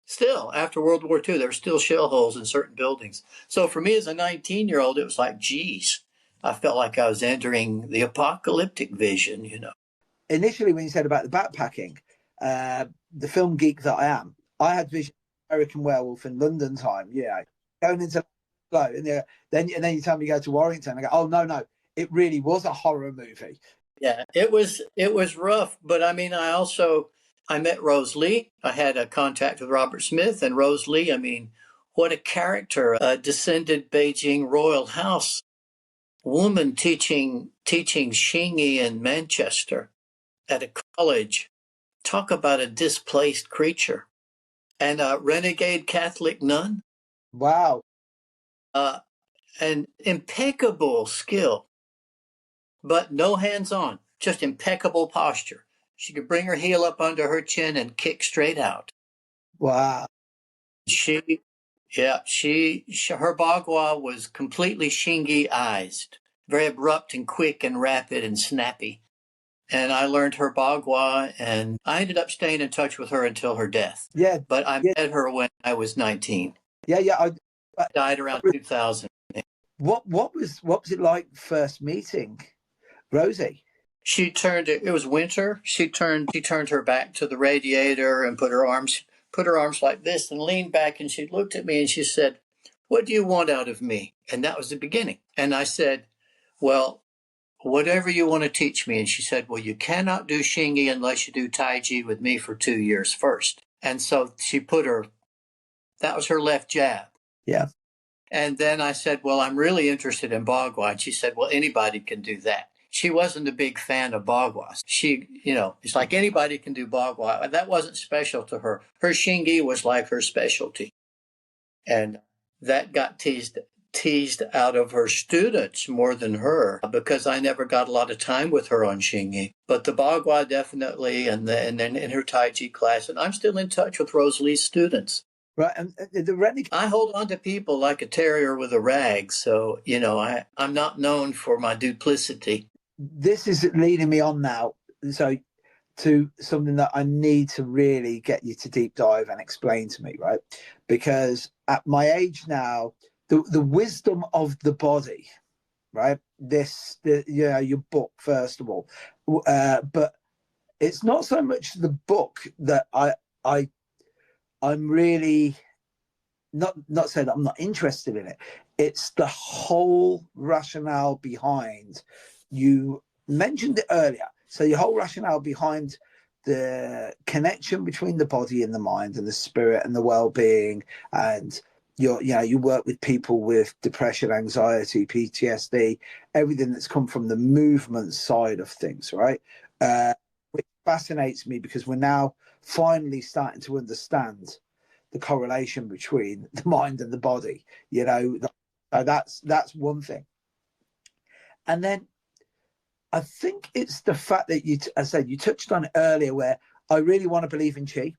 Still, after World War II, there were still shell holes in certain buildings. So for me as a 19-year-old, it was like, geez, I felt like I was entering the apocalyptic vision, you know. Initially, when you said about the backpacking, the film geek that I am, I had vision of American Werewolf in London time. Yeah. Going into and then you tell me you go to Warrington. I go, oh, no. It really was a horror movie. Yeah, it was rough, but I mean, I met Rose Lee. I had a contact with Robert Smith, and Rose Lee, I mean, what a character, a descended Beijing royal house woman teaching Hsing-i in Manchester at a college. Talk about a displaced creature. And a renegade Catholic nun. Wow. An impeccable skill. But no hands-on, just impeccable posture. She could bring her heel up under her chin and kick straight out. Wow. Her Ba-gua was completely Hsing-i-ized, very abrupt and quick and rapid and snappy. And I learned her Ba-gua, and I ended up staying in touch with her until her death. Yeah. But I met her when I was 19. Yeah. I died around 2000. What was it like first meeting Rosie? It was winter. She turned her back to the radiator and put her arms like this and leaned back, and she looked at me and she said, "What do you want out of me?" And that was the beginning. And I said, "Well, whatever you want to teach me." And she said, "Well, you cannot do Hsing-i unless you do Tai Chi with me for 2 years first." And so that was her left jab. Yeah. And then I said, "Well, I'm really interested in Ba-gua." And she said, "Well, anybody can do that." She wasn't a big fan of Ba-gua. She, it's like anybody can do Ba-gua. That wasn't special to her. Her Hsing-i was like her specialty. And that got teased out of her students more than her, because I never got a lot of time with her on Hsing-i. But the Ba-gua definitely, and then in her Tai Chi class. And I'm still in touch with Rose Lee's students. Right, and I hold on to people like a terrier with a rag. So, I'm not known for my duplicity. This is leading me on now, so to something that I need to really get you to deep dive and explain to me, right? Because at my age now, the wisdom of the body, right? Your book, first of all, but it's not so much the book that I'm really not saying that I'm not interested in it. It's the whole rationale behind. You mentioned it earlier. So your whole rationale behind the connection between the body and the mind and the spirit and the well-being, and you work with people with depression, anxiety, PTSD, everything that's come from the movement side of things, right? Which fascinates me, because we're now finally starting to understand the correlation between the mind and the body. So that's one thing. And then I think it's the fact that you touched on it earlier, where I really want to believe in Chi,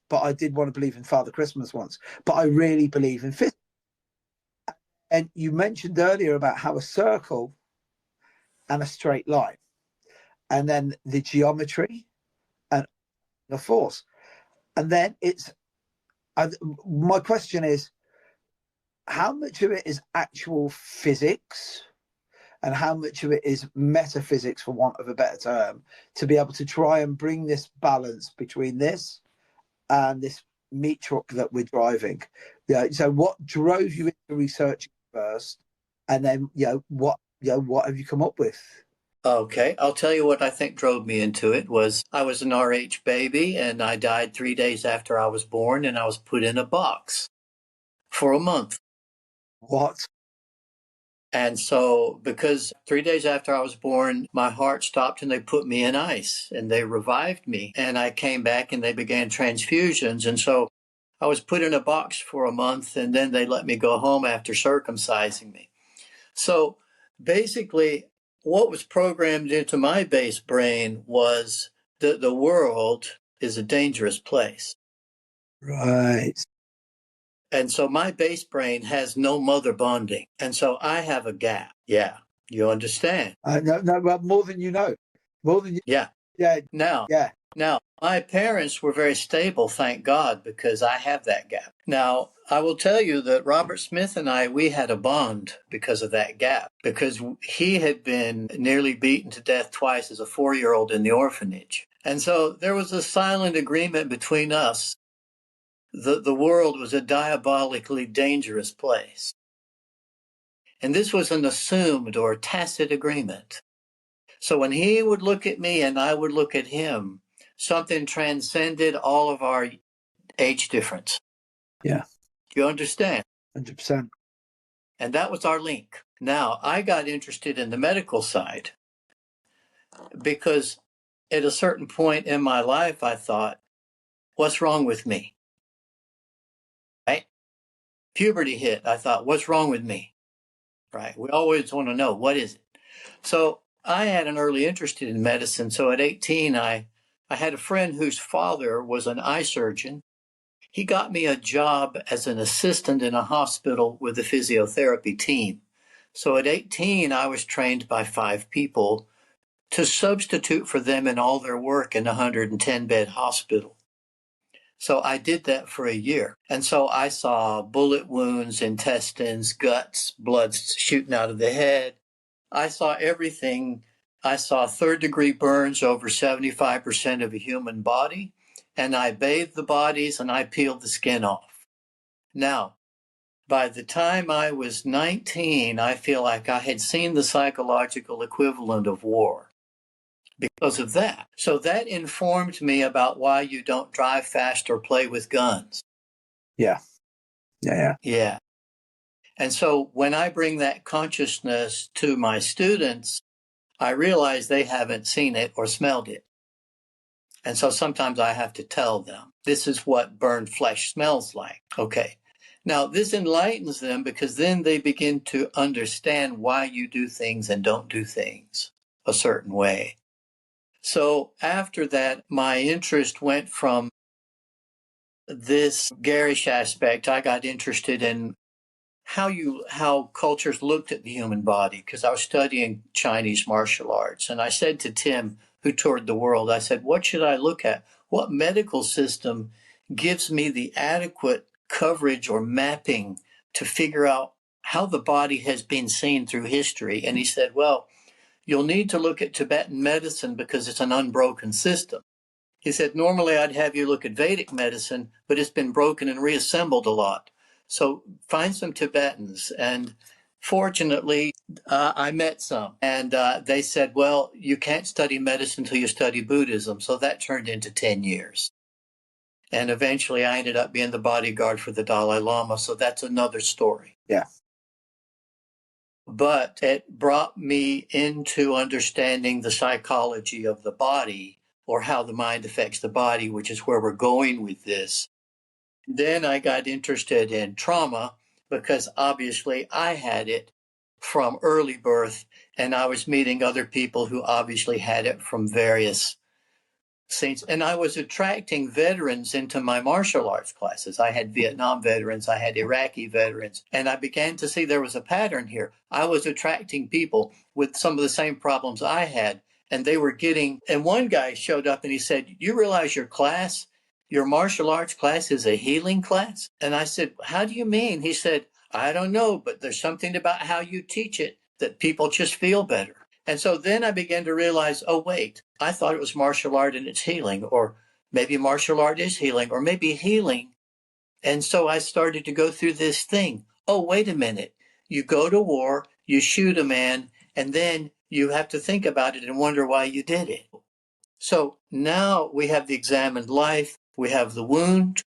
but I did want to believe in Father Christmas once, but I really believe in physics. And you mentioned earlier about how a circle and a straight line, and then the geometry and the force. And then my question is, how much of it is actual physics and how much of it is metaphysics, for want of a better term, to be able to try and bring this balance between this and this meat truck that we're driving? Yeah. So what drove you into researching first, and then what have you come up with? Okay, I'll tell you what I think drove me into it was I was an RH baby and I died 3 days after I was born, and I was put in a box for a month. What? And so because 3 days after I was born, my heart stopped and they put me in ice and they revived me. And I came back and they began transfusions. And so I was put in a box for a month, and then they let me go home after circumcising me. So basically, what was programmed into my base brain was that the world is a dangerous place. Right. And so my base brain has no mother bonding. And so I have a gap. Yeah. You understand? No, well, more than you know. More than you. Yeah. Yeah. Now, my parents were very stable, thank God, because I have that gap. Now, I will tell you that Robert Smith and I, we had a bond because of that gap, because he had been nearly beaten to death twice as a 4-year-old in the orphanage. And so there was a silent agreement between us that the world was a diabolically dangerous place. And this was an assumed or tacit agreement. So when he would look at me and I would look at him, something transcended all of our age difference. Yeah. You understand? 100%. And that was our link. Now, I got interested in the medical side because at a certain point in my life, I thought, what's wrong with me? Right? Puberty hit. I thought, what's wrong with me? Right? We always want to know, what is it? So I had an early interest in medicine. So at 18, I had a friend whose father was an eye surgeon. He got me a job as an assistant in a hospital with a physiotherapy team. So at 18, I was trained by 5 people to substitute for them in all their work in a 110-bed hospital. So I did that for a year. And so I saw bullet wounds, intestines, guts, blood shooting out of the head. I saw everything. I saw third-degree burns over 75% of a human body. And I bathed the bodies and I peeled the skin off. Now, by the time I was 19, I feel like I had seen the psychological equivalent of war because of that. So that informed me about why you don't drive fast or play with guns. Yeah. Yeah. And so when I bring that consciousness to my students, I realize they haven't seen it or smelled it. And so sometimes I have to tell them, this is what burned flesh smells like. Okay. Now, this enlightens them because then they begin to understand why you do things and don't do things a certain way. So after that, my interest went from this garish aspect. I got interested in how cultures looked at the human body because I was studying Chinese martial arts. And I said to Tim, who toured the world, I said, what should I look at? What medical system gives me the adequate coverage or mapping to figure out how the body has been seen through history? And he said, well, you'll need to look at Tibetan medicine because it's an unbroken system. He said, normally I'd have you look at Vedic medicine, but it's been broken and reassembled a lot. So find some Tibetans. And fortunately, I met some. And they said, well, you can't study medicine until you study Buddhism. So that turned into 10 years. And eventually I ended up being the bodyguard for the Dalai Lama. So that's another story. Yeah. But it brought me into understanding the psychology of the body, or how the mind affects the body, which is where we're going with this. Then I got interested in trauma because obviously I had it from early birth, and I was meeting other people who obviously had it from various scenes. And I was attracting veterans into my martial arts classes. I had Vietnam veterans, I had Iraqi veterans, and I began to see there was a pattern here. I was attracting people with some of the same problems I had, and they were getting, and one guy showed up and he said, you realize your class, your martial arts class is a healing class? And I said, how do you mean? He said, I don't know, but there's something about how you teach it that people just feel better. And so then I began to realize, oh, wait, I thought it was martial art and it's healing, or maybe martial art is healing, or maybe healing. And so I started to go through this thing. Oh, wait a minute. You go to war, you shoot a man, and then you have to think about it and wonder why you did it. So now we have the examined life, we have the wound,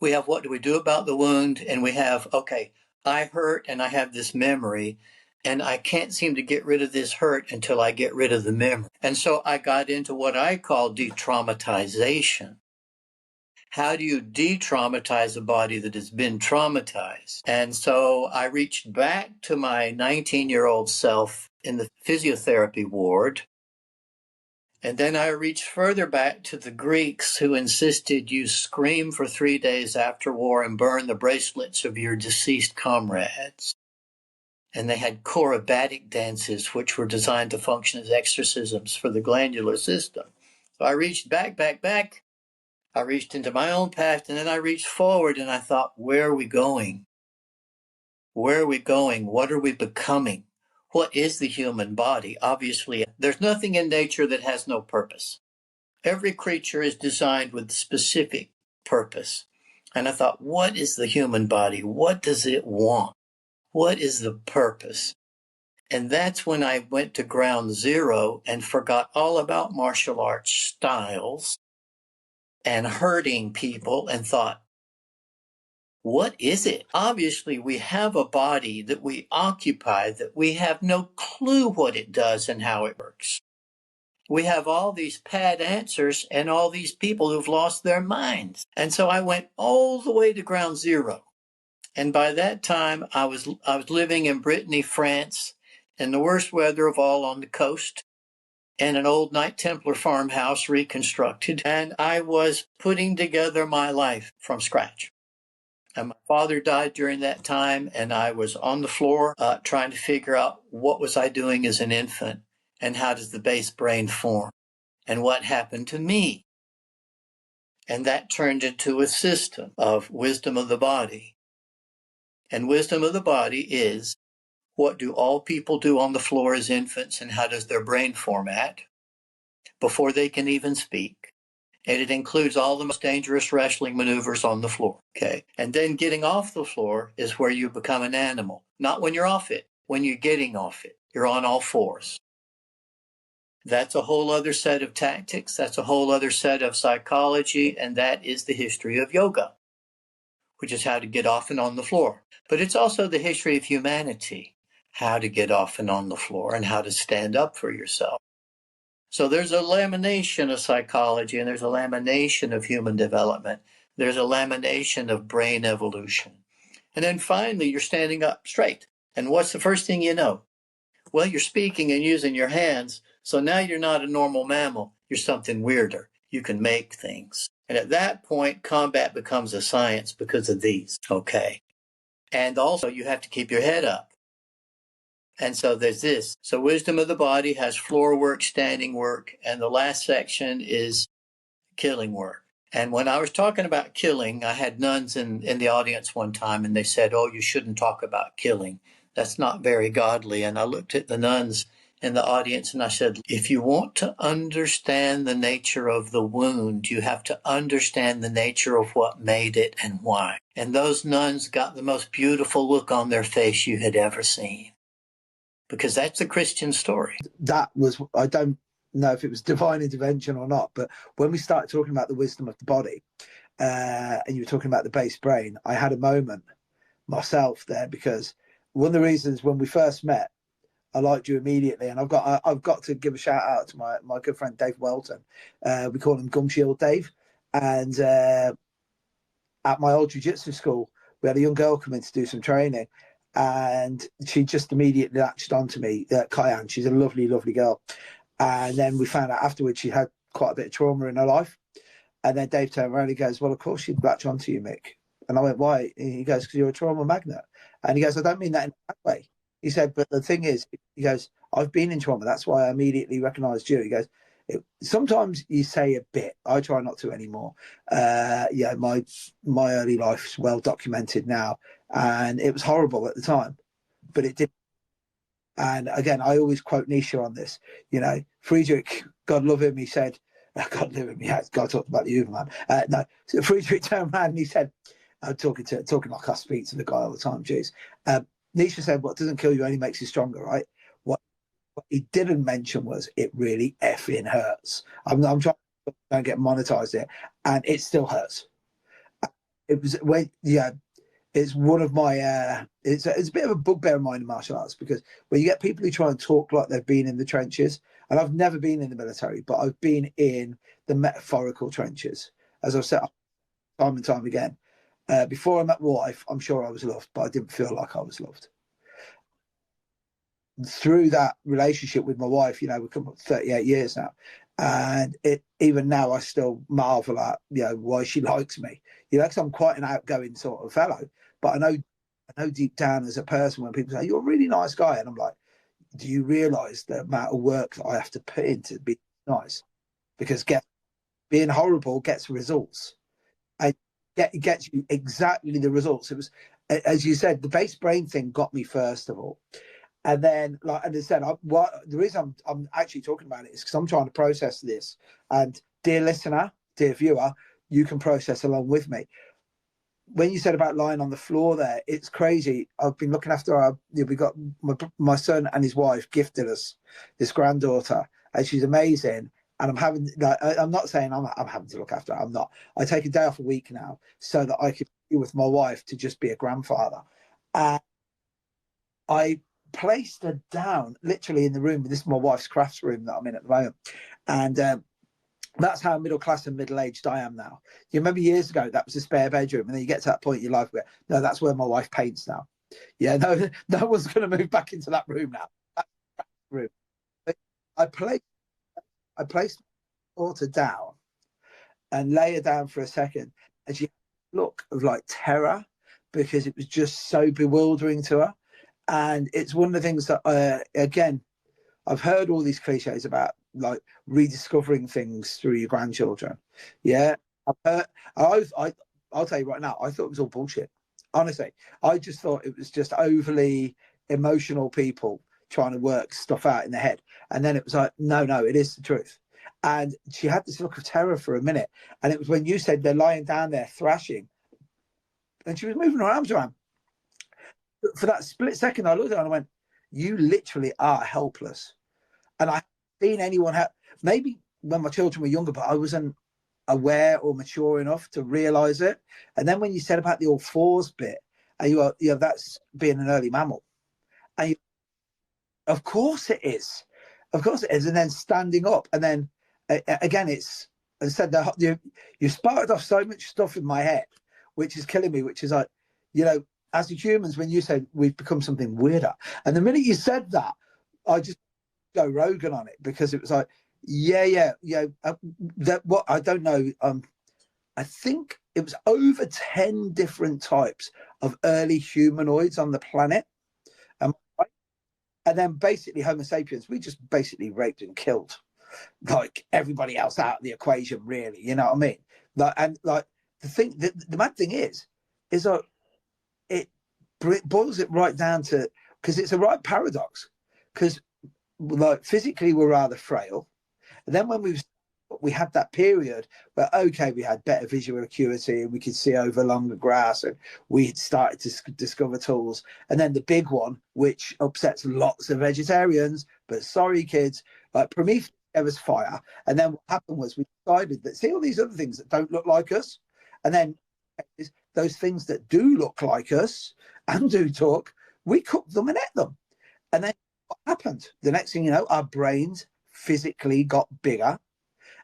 we have what do we do about the wound, and we have, okay, I hurt and I have this memory, and I can't seem to get rid of this hurt until I get rid of the memory. And so I got into what I call de-traumatization. How do you de-traumatize a body that has been traumatized? And so I reached back to my 19-year-old self in the physiotherapy ward. And then I reached further back to the Greeks who insisted you scream for 3 days after war and burn the bracelets of your deceased comrades. And they had chorabatic dances, which were designed to function as exorcisms for the glandular system. So I reached back. I reached into my own past, and then I reached forward and I thought, where are we going? Where are we going? What are we becoming? What is the human body? Obviously, there's nothing in nature that has no purpose. Every creature is designed with specific purpose. And I thought, what is the human body? What does it want? What is the purpose? And that's when I went to ground zero and forgot all about martial arts styles and hurting people and thought, what is it? Obviously, we have a body that we occupy that we have no clue what it does and how it works. We have all these pad answers and all these people who've lost their minds. And so I went all the way to ground zero. And by that time, I was living in Brittany, France, in the worst weather of all on the coast, in an old Knight Templar farmhouse reconstructed. And I was putting together my life from scratch. And my father died during that time, and I was on the floor trying to figure out what was I doing as an infant, and how does the base brain form, and what happened to me. And that turned into a system of wisdom of the body. And wisdom of the body is, what do all people do on the floor as infants, and how does their brain format before they can even speak? And it includes all the most dangerous wrestling maneuvers on the floor, okay? And then getting off the floor is where you become an animal. Not when you're off it, when you're getting off it. You're on all fours. That's a whole other set of tactics. That's a whole other set of psychology, and that is the history of yoga, which is how to get off and on the floor. But it's also the history of humanity, how to get off and on the floor and how to stand up for yourself. So there's a lamination of psychology, and there's a lamination of human development. There's a lamination of brain evolution. And then finally, you're standing up straight. And what's the first thing you know? Well, you're speaking and using your hands. So now you're not a normal mammal. You're something weirder. You can make things. And at that point, combat becomes a science because of these. Okay. And also, you have to keep your head up. And so there's this. So wisdom of the body has floor work, standing work, and the last section is killing work. And when I was talking about killing, I had nuns in the audience one time, and they said, oh, you shouldn't talk about killing. That's not very godly. And I looked at the nuns in the audience and I said, if you want to understand the nature of the wound, you have to understand the nature of what made it and why. And those nuns got the most beautiful look on their face you had ever seen. Because that's the Christian story. That was, I don't know if it was divine intervention or not, but when we started talking about the wisdom of the body, and you were talking about the base brain, I had a moment myself there, because one of the reasons when we first met, I liked you immediately, and I've got to give a shout out to my good friend Dave Welton. We call him Gumshield Dave, and at my old jiu-jitsu school, we had a young girl come in to do some training. And she just immediately latched onto me, Kyan. She's a lovely, lovely girl. And then we found out afterwards she had quite a bit of trauma in her life. And then Dave turned around and he goes, well, of course she'd latch onto you, Mick. And I went, why? And he goes, because you're a trauma magnet. And he goes, I don't mean that in that way. He said, but the thing is, he goes, I've been in trauma. That's why I immediately recognised you. He goes, Sometimes you say a bit. I try not to anymore. Yeah, my early life is well documented now, and it was horrible at the time, but it did. And again, I always quote Nietzsche on this. You know, Friedrich, God love him, he said, God love him, yeah, God talked about the Uberman. No, so Friedrich turned around and he said, I'm talking like I speak to the guy all the time, jeez. Nietzsche said, what doesn't kill you only makes you stronger, right? What he didn't mention was it really effing hurts. I'm trying to don't get monetized it, and it still hurts. It was when, yeah, it's one of my it's a bit of a bugbear of mine in martial arts, because when you get people who try and talk like they've been in the trenches, and I've never been in the military, but I've been in the metaphorical trenches, as I've said time and time again. Before I met wife, I'm sure I was loved, but I didn't feel like I was loved. Through that relationship with my wife, you know, we've come up 38 years now, and even now I still marvel at, you know, why she likes me. You know, because I'm quite an outgoing sort of fellow, but I know deep down as a person, when people say you're a really nice guy, and I'm like, do you realise the amount of work that I have to put in to be nice? Because being horrible gets results. It gets you exactly the results. It was, as you said, the base brain thing got me first of all, and then, like I said, the reason I'm actually talking about it is because I'm trying to process this. And dear listener, dear viewer, you can process along with me. When you said about lying on the floor there, it's crazy. I've been looking after we got my son and his wife gifted us this granddaughter, and she's amazing. And I'm having, like, I'm not saying I'm having to look after her. I'm not. I take a day off a week now so that I can be with my wife to just be a grandfather. And I placed her down literally in the room. This is my wife's crafts room that I'm in at the moment. And that's how middle class and middle aged I am now. You remember years ago, that was a spare bedroom. And then you get to that point in your life where, no, that's where my wife paints now. Yeah, no one's going to move back into that room now. That's the room. But I placed my daughter down and lay her down for a second, and she had a look of like terror, because it was just so bewildering to her. And it's one of the things that, again, I've heard all these cliches about like rediscovering things through your grandchildren. Yeah, I'll tell you right now, I thought it was all bullshit. Honestly, I just thought it was just overly emotional people trying to work stuff out in their head. And then it was like, no, it is the truth. And she had this look of terror for a minute. And it was when you said they're lying down there thrashing, and she was moving her arms around. For that split second, I looked at her and I went, you literally are helpless. And I haven't seen anyone help. Maybe when my children were younger, but I wasn't aware or mature enough to realize it. And then when you said about the all fours bit, and you know, that's being an early mammal. And of course it is. Of course it is. And then standing up. And then again, it's, as I said, you sparked off so much stuff in my head, which is killing me, which is like, you know, as humans, when you said we've become something weirder. And the minute you said that, I just go Rogan on it, because it was like, that what I don't know. I think it was over 10 different types of early humanoids on the planet. And then basically Homo sapiens, we just basically raped and killed like everybody else out of the equation, really. You know what I mean? Like, and like the mad thing is like, it boils it right down to, because it's a right paradox, because like physically we're rather frail, and then when we had that period where, okay, we had better visual acuity and we could see over longer grass, and we had started to discover tools. And then the big one, which upsets lots of vegetarians, but sorry kids, like Prometheus was fire. And then what happened was we decided that, see all these other things that don't look like us, and then those things that do look like us and do talk, we cooked them and ate them. And then what happened? The next thing you know, our brains physically got bigger.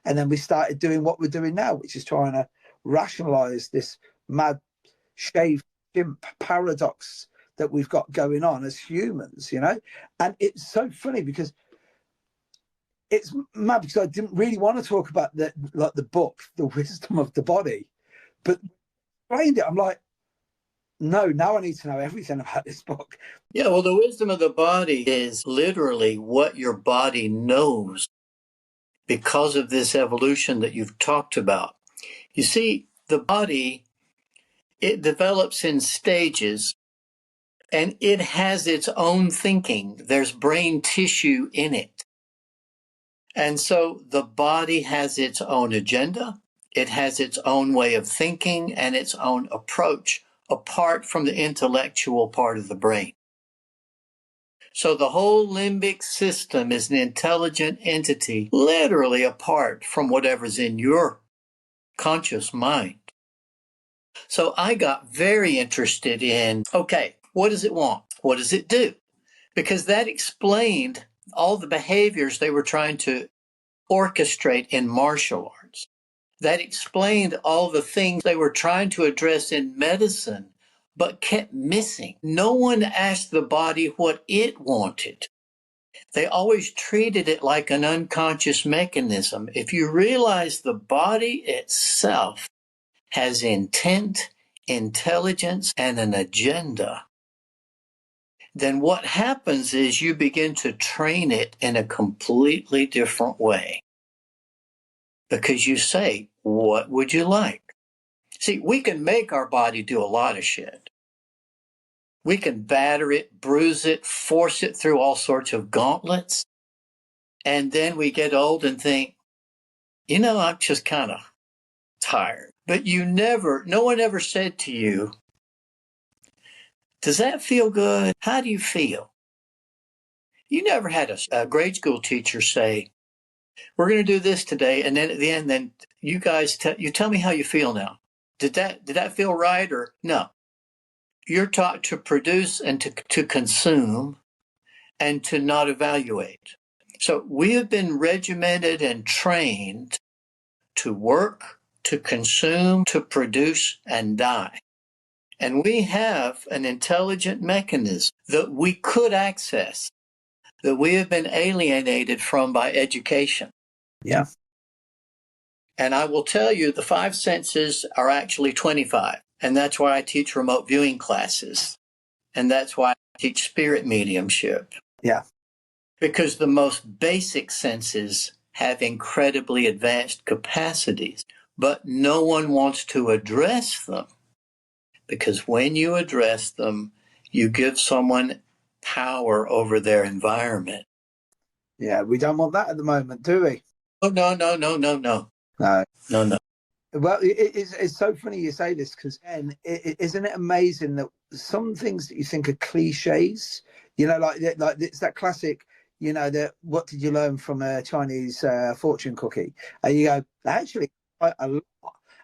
And then we started doing what we're doing now, which is trying to rationalize this mad shaved chimp paradox that we've got going on as humans, you know? And it's so funny because it's mad, because I didn't really want to talk about the book, The Wisdom of the Body, but find it, I'm like, no, now I need to know everything about this book. Yeah, well, the wisdom of the body is literally what your body knows. because of this evolution that you've talked about. You see, the body, it develops in stages, and it has its own thinking. There's brain tissue in it. And so the body has its own agenda. It has its own way of thinking and its own approach apart from the intellectual part of the brain. So the whole limbic system is an intelligent entity, literally apart from whatever's in your conscious mind. So I got very interested in, okay, what does it want? What does it do? Because that explained all the behaviors they were trying to orchestrate in martial arts. That explained all the things they were trying to address in medicine, but kept missing. No one asked the body what it wanted. They always treated it like an unconscious mechanism. If you realize the body itself has intent, intelligence, and an agenda, then what happens is you begin to train it in a completely different way. Because you say, what would you like? See, we can make our body do a lot of shit. We can batter it, bruise it, force it through all sorts of gauntlets. And then we get old and think, I'm just kind of tired. But no one ever said to you, does that feel good? How do you feel? You never had a grade school teacher say, we're going to do this today. And then at the end, then you guys, you tell me how you feel now. Did that feel right or no? You're taught to produce and to consume and to not evaluate. So we have been regimented and trained to work, to consume, to produce, and die. And we have an intelligent mechanism that we could access, that we have been alienated from by education. Yeah. And I will tell you, the 5 senses are actually 25. And that's why I teach remote viewing classes. And that's why I teach spirit mediumship. Yeah. Because the most basic senses have incredibly advanced capacities, but no one wants to address them. Because when you address them, you give someone power over their environment. Yeah, we don't want that at the moment, do we? Oh, no. No. Well, it's so funny you say this because, isn't it amazing that some things that you think are cliches, like it's that classic, that what did you learn from a Chinese fortune cookie? And you go, actually, quite a lot.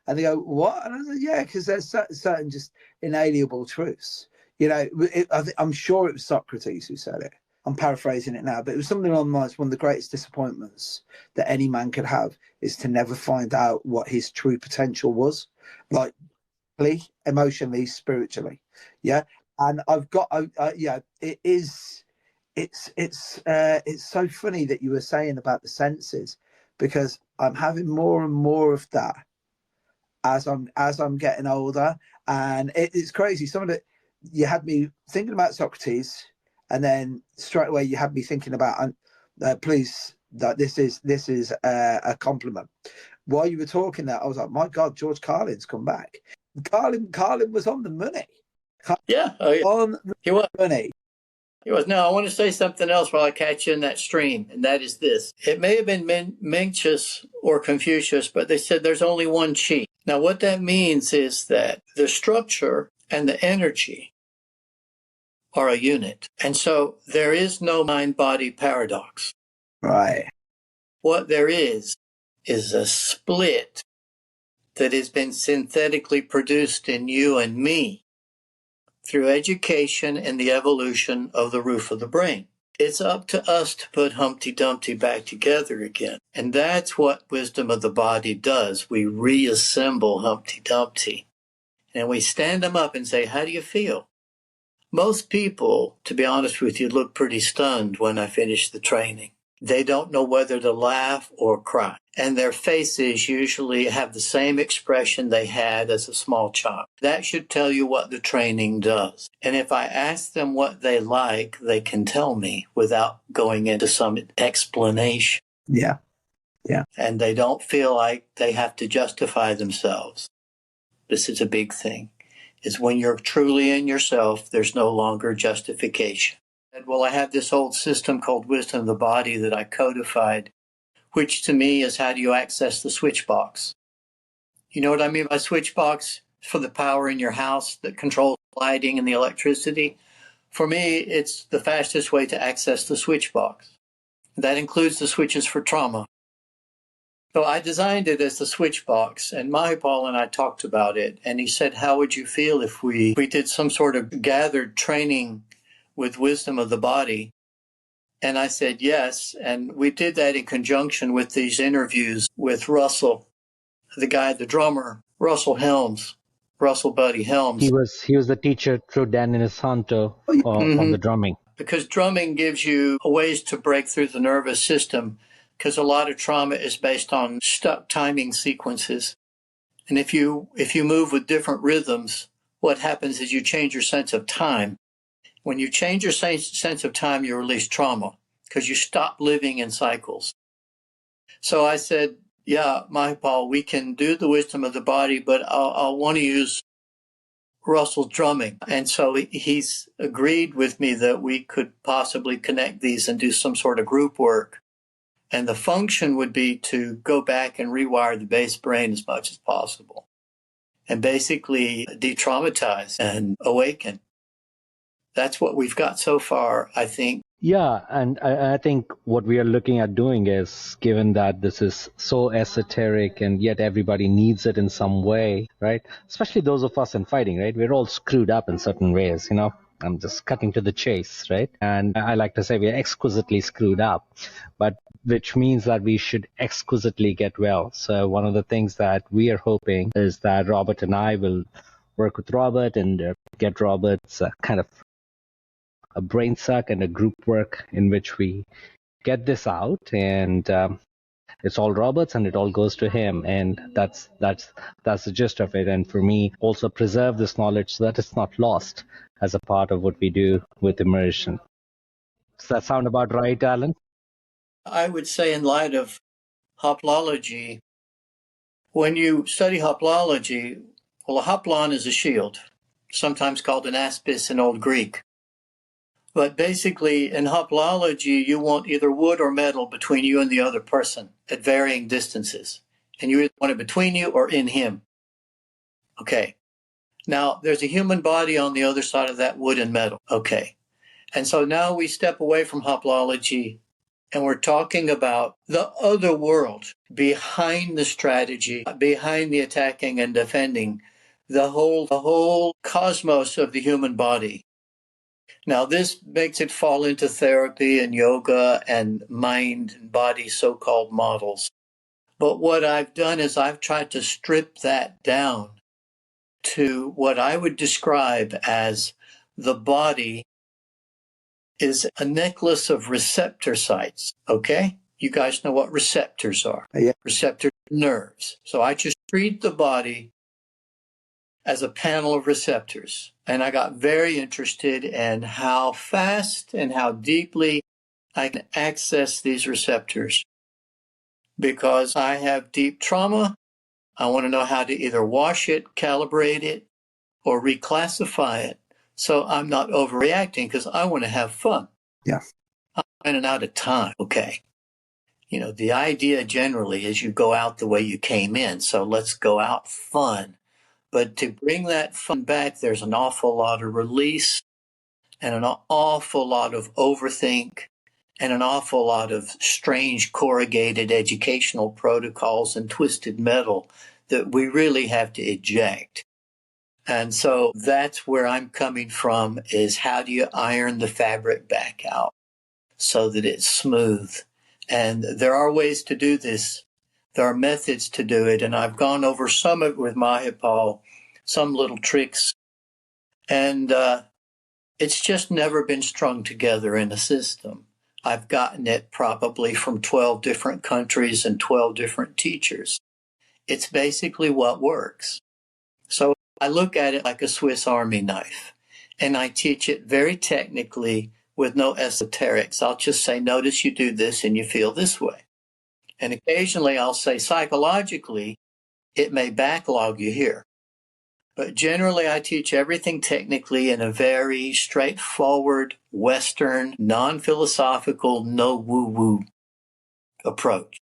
And they go, what? And I said, yeah, because there's certain just inalienable truths. I'm sure it was Socrates who said it. I'm paraphrasing it now, but it was something along the lines, one of the greatest disappointments that any man could have is to never find out what his true potential was, like emotionally, spiritually. Yeah. And it's so funny that you were saying about the senses, because I'm having more and more of that as I'm getting older. And it's crazy. Some of it, you had me thinking about Socrates, and then straight away you had me thinking about, please, that this is a compliment. While you were talking that, I was like, my God, George Carlin's come back. Carlin was on the money. Yeah. On the money. He was. Now, I want to say something else while I catch you in that stream, and that is this. It may have been Mencius or Confucius, but they said there's only one chi. Now, what that means is that the structure and the energy are a unit. And so there is no mind-body paradox. Right. What there is a split that has been synthetically produced in you and me through education and the evolution of the roof of the brain. It's up to us to put Humpty Dumpty back together again. And that's what wisdom of the body does. We reassemble Humpty Dumpty. And we stand them up and say, how do you feel? Most people, to be honest with you, look pretty stunned when I finish the training. They don't know whether to laugh or cry. And their faces usually have the same expression they had as a small child. That should tell you what the training does. And if I ask them what they like, they can tell me without going into some explanation. Yeah. Yeah. And they don't feel like they have to justify themselves. This is a big thing. Is when you're truly in yourself, there's no longer justification. And well, I have this old system called Wisdom of the Body that I codified, which to me is how do you access the switch box? You know what I mean by switch box? For the power in your house that controls lighting and the electricity. For me, it's the fastest way to access the switch box. That includes the switches for trauma. So I designed it as the switch box, and Mahipal and I talked about it, and he said, how would you feel if we did some sort of gathered training with Wisdom of the Body? And I said, yes, and we did that in conjunction with these interviews with Russell, the drummer, Russell Buddy Helms. He was the teacher through Dan Inosanto on the drumming. Because drumming gives you ways to break through the nervous system, because a lot of trauma is based on stuck timing sequences. And if you move with different rhythms, what happens is you change your sense of time. When you change your sense of time, you release trauma because you stop living in cycles. So I said, yeah, Mahipal, we can do the Wisdom of the Body, but I'll want to use Russell's drumming. And so he's agreed with me that we could possibly connect these and do some sort of group work. And the function would be to go back and rewire the base brain as much as possible and basically de-traumatize and awaken. That's what we've got so far, I think. Yeah, and I think what we are looking at doing is, given that this is so esoteric and yet everybody needs it in some way, right? Especially those of us in fighting, right? We're all screwed up in certain ways, you know? I'm just cutting to the chase, right? And I like to say we're exquisitely screwed up, but which means that we should exquisitely get well. So one of the things that we are hoping is that Robert and I will work with Robert and get Robert's kind of a brain suck and a group work in which we get this out, and it's all Robert's and it all goes to him, and that's the gist of it. And for me, also preserve this knowledge so that it's not lost as a part of what we do with immersion. Does that sound about right, Alan? I would say in light of HOPLOLOGY, when you study HOPLOLOGY, well, a hoplon is a shield, sometimes called an aspis in Old Greek. But basically, in HOPLOLOGY, you want either wood or metal between you and the other person at varying distances. And you either want it between you or in him. Okay. Now, there's a human body on the other side of that wood and metal. Okay. And so now we step away from HOPLOLOGY and we're talking about the other world behind the strategy, behind the attacking and defending, the whole cosmos of the human body. Now, this makes it fall into therapy and yoga and mind and body so-called models. But what I've done is I've tried to strip that down to what I would describe as the body is a necklace of receptor sites, okay? You guys know what receptors are. Yeah. Receptor nerves. So I just treat the body as a panel of receptors. And I got very interested in how fast and how deeply I can access these receptors. Because I have deep trauma, I want to know how to either wash it, calibrate it, or reclassify it. So I'm not overreacting because I want to have fun. Yeah. I'm running out of time. Okay. You know, the idea generally is you go out the way you came in. So let's go out fun. But to bring that fun back, there's an awful lot of release and an awful lot of overthink and an awful lot of strange corrugated educational protocols and twisted metal that we really have to eject. And so that's where I'm coming from, is how do you iron the fabric back out so that it's smooth? And there are ways to do this. There are methods to do it. And I've gone over some of it with Mahipal, some little tricks. And it's just never been strung together in a system. I've gotten it probably from 12 different countries and 12 different teachers. It's basically what works. So I look at it like a Swiss Army knife, and I teach it very technically with no esoterics. I'll just say, notice you do this and you feel this way. And occasionally I'll say psychologically, it may backlog you here. But generally I teach everything technically in a very straightforward, Western, non-philosophical, no woo-woo approach.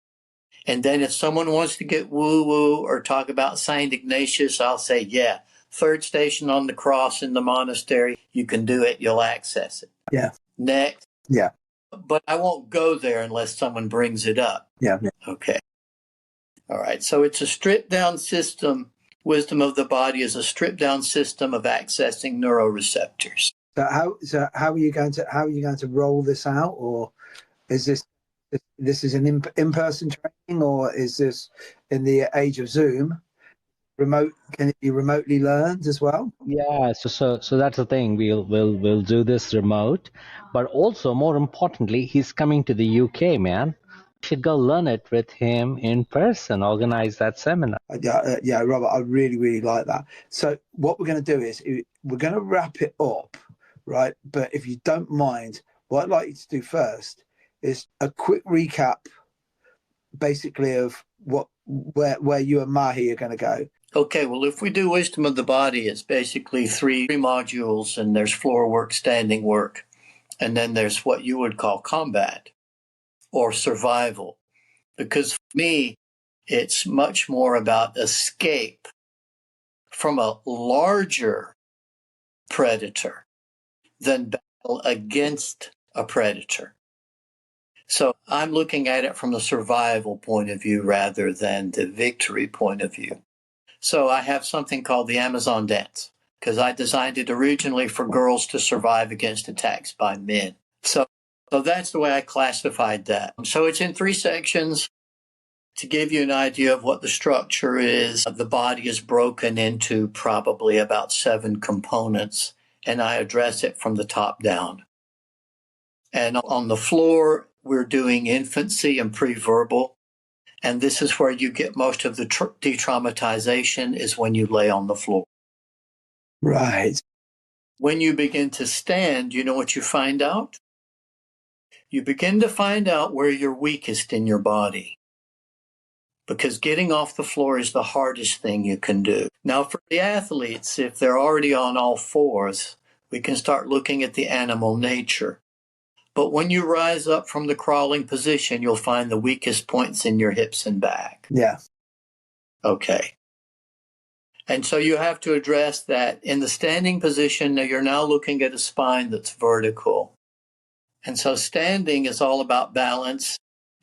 And then if someone wants to get woo-woo or talk about St. Ignatius, I'll say, yeah, third station on the cross in the monastery, you can do it, you'll access it. Yeah. Next. Yeah. But I won't go there unless someone brings it up. Yeah. Okay. All right. So it's a stripped down system. Wisdom of the body is a stripped down system of accessing neuroreceptors. So how are you going to roll this out, or is this an in-person training, or is this in the age of Zoom remote? Can it be remotely learned as well? Yeah, so that's the thing. We'll do this remote, but also more importantly, he's coming to the UK, man. You should go learn it with him in person. Organize that seminar. Yeah, Robert, I really, really like that. So what we're going to do is we're going to wrap it up, right? But if you don't mind, what I'd like you to do first is a quick recap, basically, of where you and Mahi are going to go. Okay, well, if we do wisdom of the body, it's basically three modules, and there's floor work, standing work, and then there's what you would call combat or survival. Because for me, it's much more about escape from a larger predator than battle against a predator. So I'm looking at it from the survival point of view rather than the victory point of view. So I have something called the Amazon dance, because I designed it originally for girls to survive against attacks by men. So that's the way I classified that. So it's in 3 sections. To give you an idea of what the structure is, the body is broken into probably about 7 components, and I address it from the top down. And on the floor, we're doing infancy and pre-verbal. And this is where you get most of the de-traumatization, is when you lay on the floor. Right. When you begin to stand, you know what you find out? You begin to find out where you're weakest in your body. Because getting off the floor is the hardest thing you can do. Now, for the athletes, if they're already on all fours, we can start looking at the animal nature. But when you rise up from the crawling position, you'll find the weakest points in your hips and back. Yeah. Okay. And so you have to address that. In the standing position, now you're now looking at a spine that's vertical. And so standing is all about balance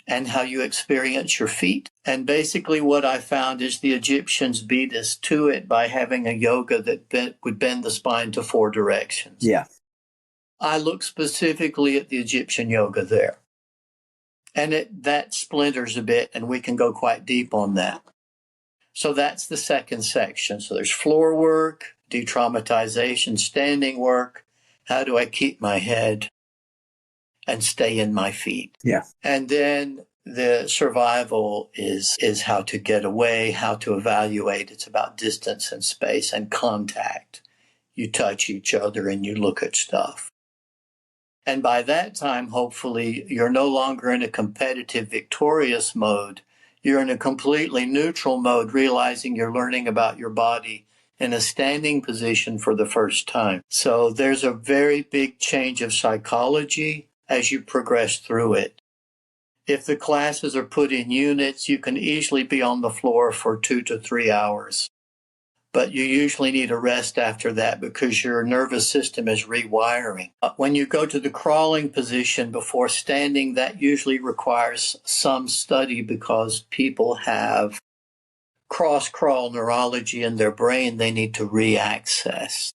and how you experience your feet. And basically what I found is the Egyptians beat us to it by having a yoga that would bend the spine to 4 directions. Yeah. I look specifically at the Egyptian yoga there. And that splinters a bit, and we can go quite deep on that. So that's the second section. So there's floor work, de-traumatization, standing work. How do I keep my head and stay in my feet? Yeah. And then the survival is how to get away, how to evaluate. It's about distance and space and contact. You touch each other and you look at stuff. And by that time, hopefully, you're no longer in a competitive, victorious mode. You're in a completely neutral mode, realizing you're learning about your body in a standing position for the first time. So there's a very big change of psychology as you progress through it. If the classes are put in units, you can easily be on the floor for 2 to 3 hours. But you usually need a rest after that because your nervous system is rewiring. When you go to the crawling position before standing, that usually requires some study because people have cross-crawl neurology in their brain they need to re-access.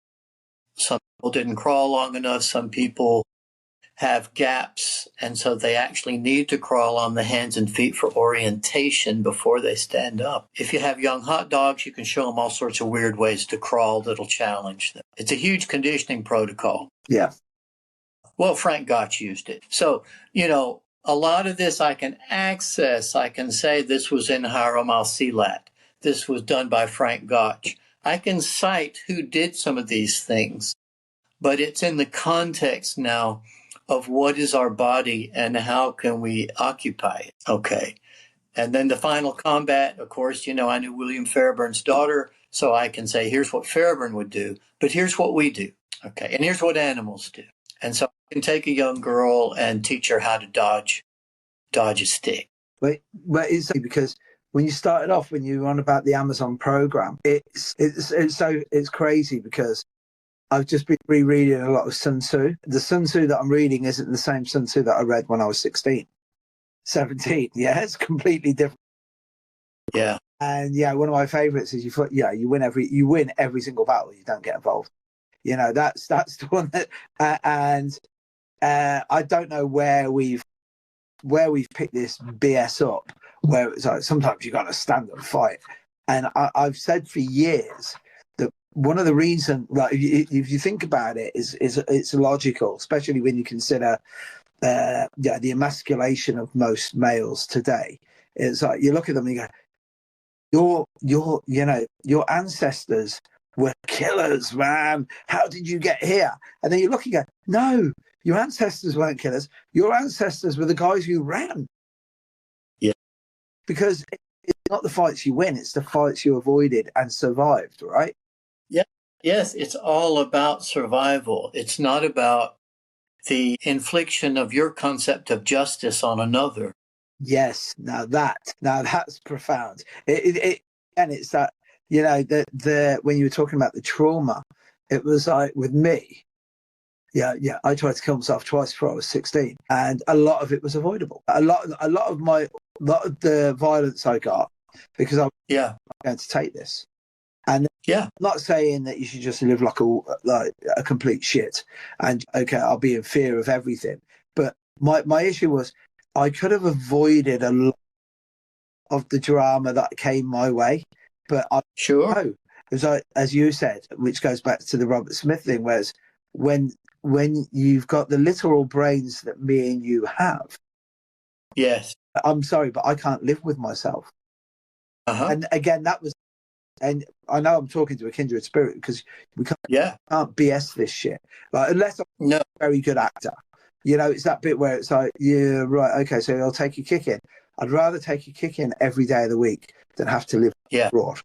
Some people didn't crawl long enough. Some people have gaps, and so they actually need to crawl on the hands and feet for orientation before they stand up. If you have young hot dogs, you can show them all sorts of weird ways to crawl that'll challenge them. It's a huge conditioning protocol. Yeah. Well, Frank Gotch used it. So, a lot of this I can access. I can say this was in Hiram Al-Silat. This was done by Frank Gotch. I can cite who did some of these things, but it's in the context now of what is our body and how can we occupy it. Okay. And then the final combat, of course, I knew William Fairbairn's daughter, so I can say, here's what Fairbairn would do, but here's what we do. Okay, and here's what animals do. And so I can take a young girl and teach her how to dodge a stick. But it's because when you started off, when you were on about the Amazon program, it's crazy because I've just been rereading a lot of Sun Tzu. The Sun Tzu that I'm reading isn't the same Sun Tzu that I read when I was 16, 17. Yeah, it's completely different. Yeah. And yeah, one of my favorites is you win every single battle. You don't get involved. That's the one that, I don't know where we've picked this BS up, where it's like sometimes you got to stand and fight. And I've said for years that one of the reasons, like, if you think about it, is it's logical, especially when you consider the emasculation of most males today. It's like you look at them and you go, your ancestors were killers, man. How did you get here? And then you look and go, no, your ancestors weren't killers. Your ancestors were the guys who ran. Yeah. Because it's not the fights you win, it's the fights you avoided and survived, right? Yeah. Yes, it's all about survival. It's not about the infliction of your concept of justice on another. Yes, now that's profound. And it's that, the when you were talking about the trauma, it was like with me. Yeah, I tried to kill myself twice before I was 16, and a lot of it was avoidable. A lot of the violence I got because I was going to take this. And I'm not saying that you should just live like a complete shit and okay, I'll be in fear of everything. But my issue was I could have avoided a lot of the drama that came my way. But it was like, as you said, which goes back to the Robert Smith thing, whereas when you've got the literal brains that me and you have. Yes. I'm sorry, but I can't live with myself. Uh-huh. And again, and I know I'm talking to a kindred spirit because we can't BS this shit. Like, unless I'm a very good actor. It's that bit where it's like, yeah, right, okay, so I'll take a kick in. I'd rather take a kick in every day of the week than have to live abroad.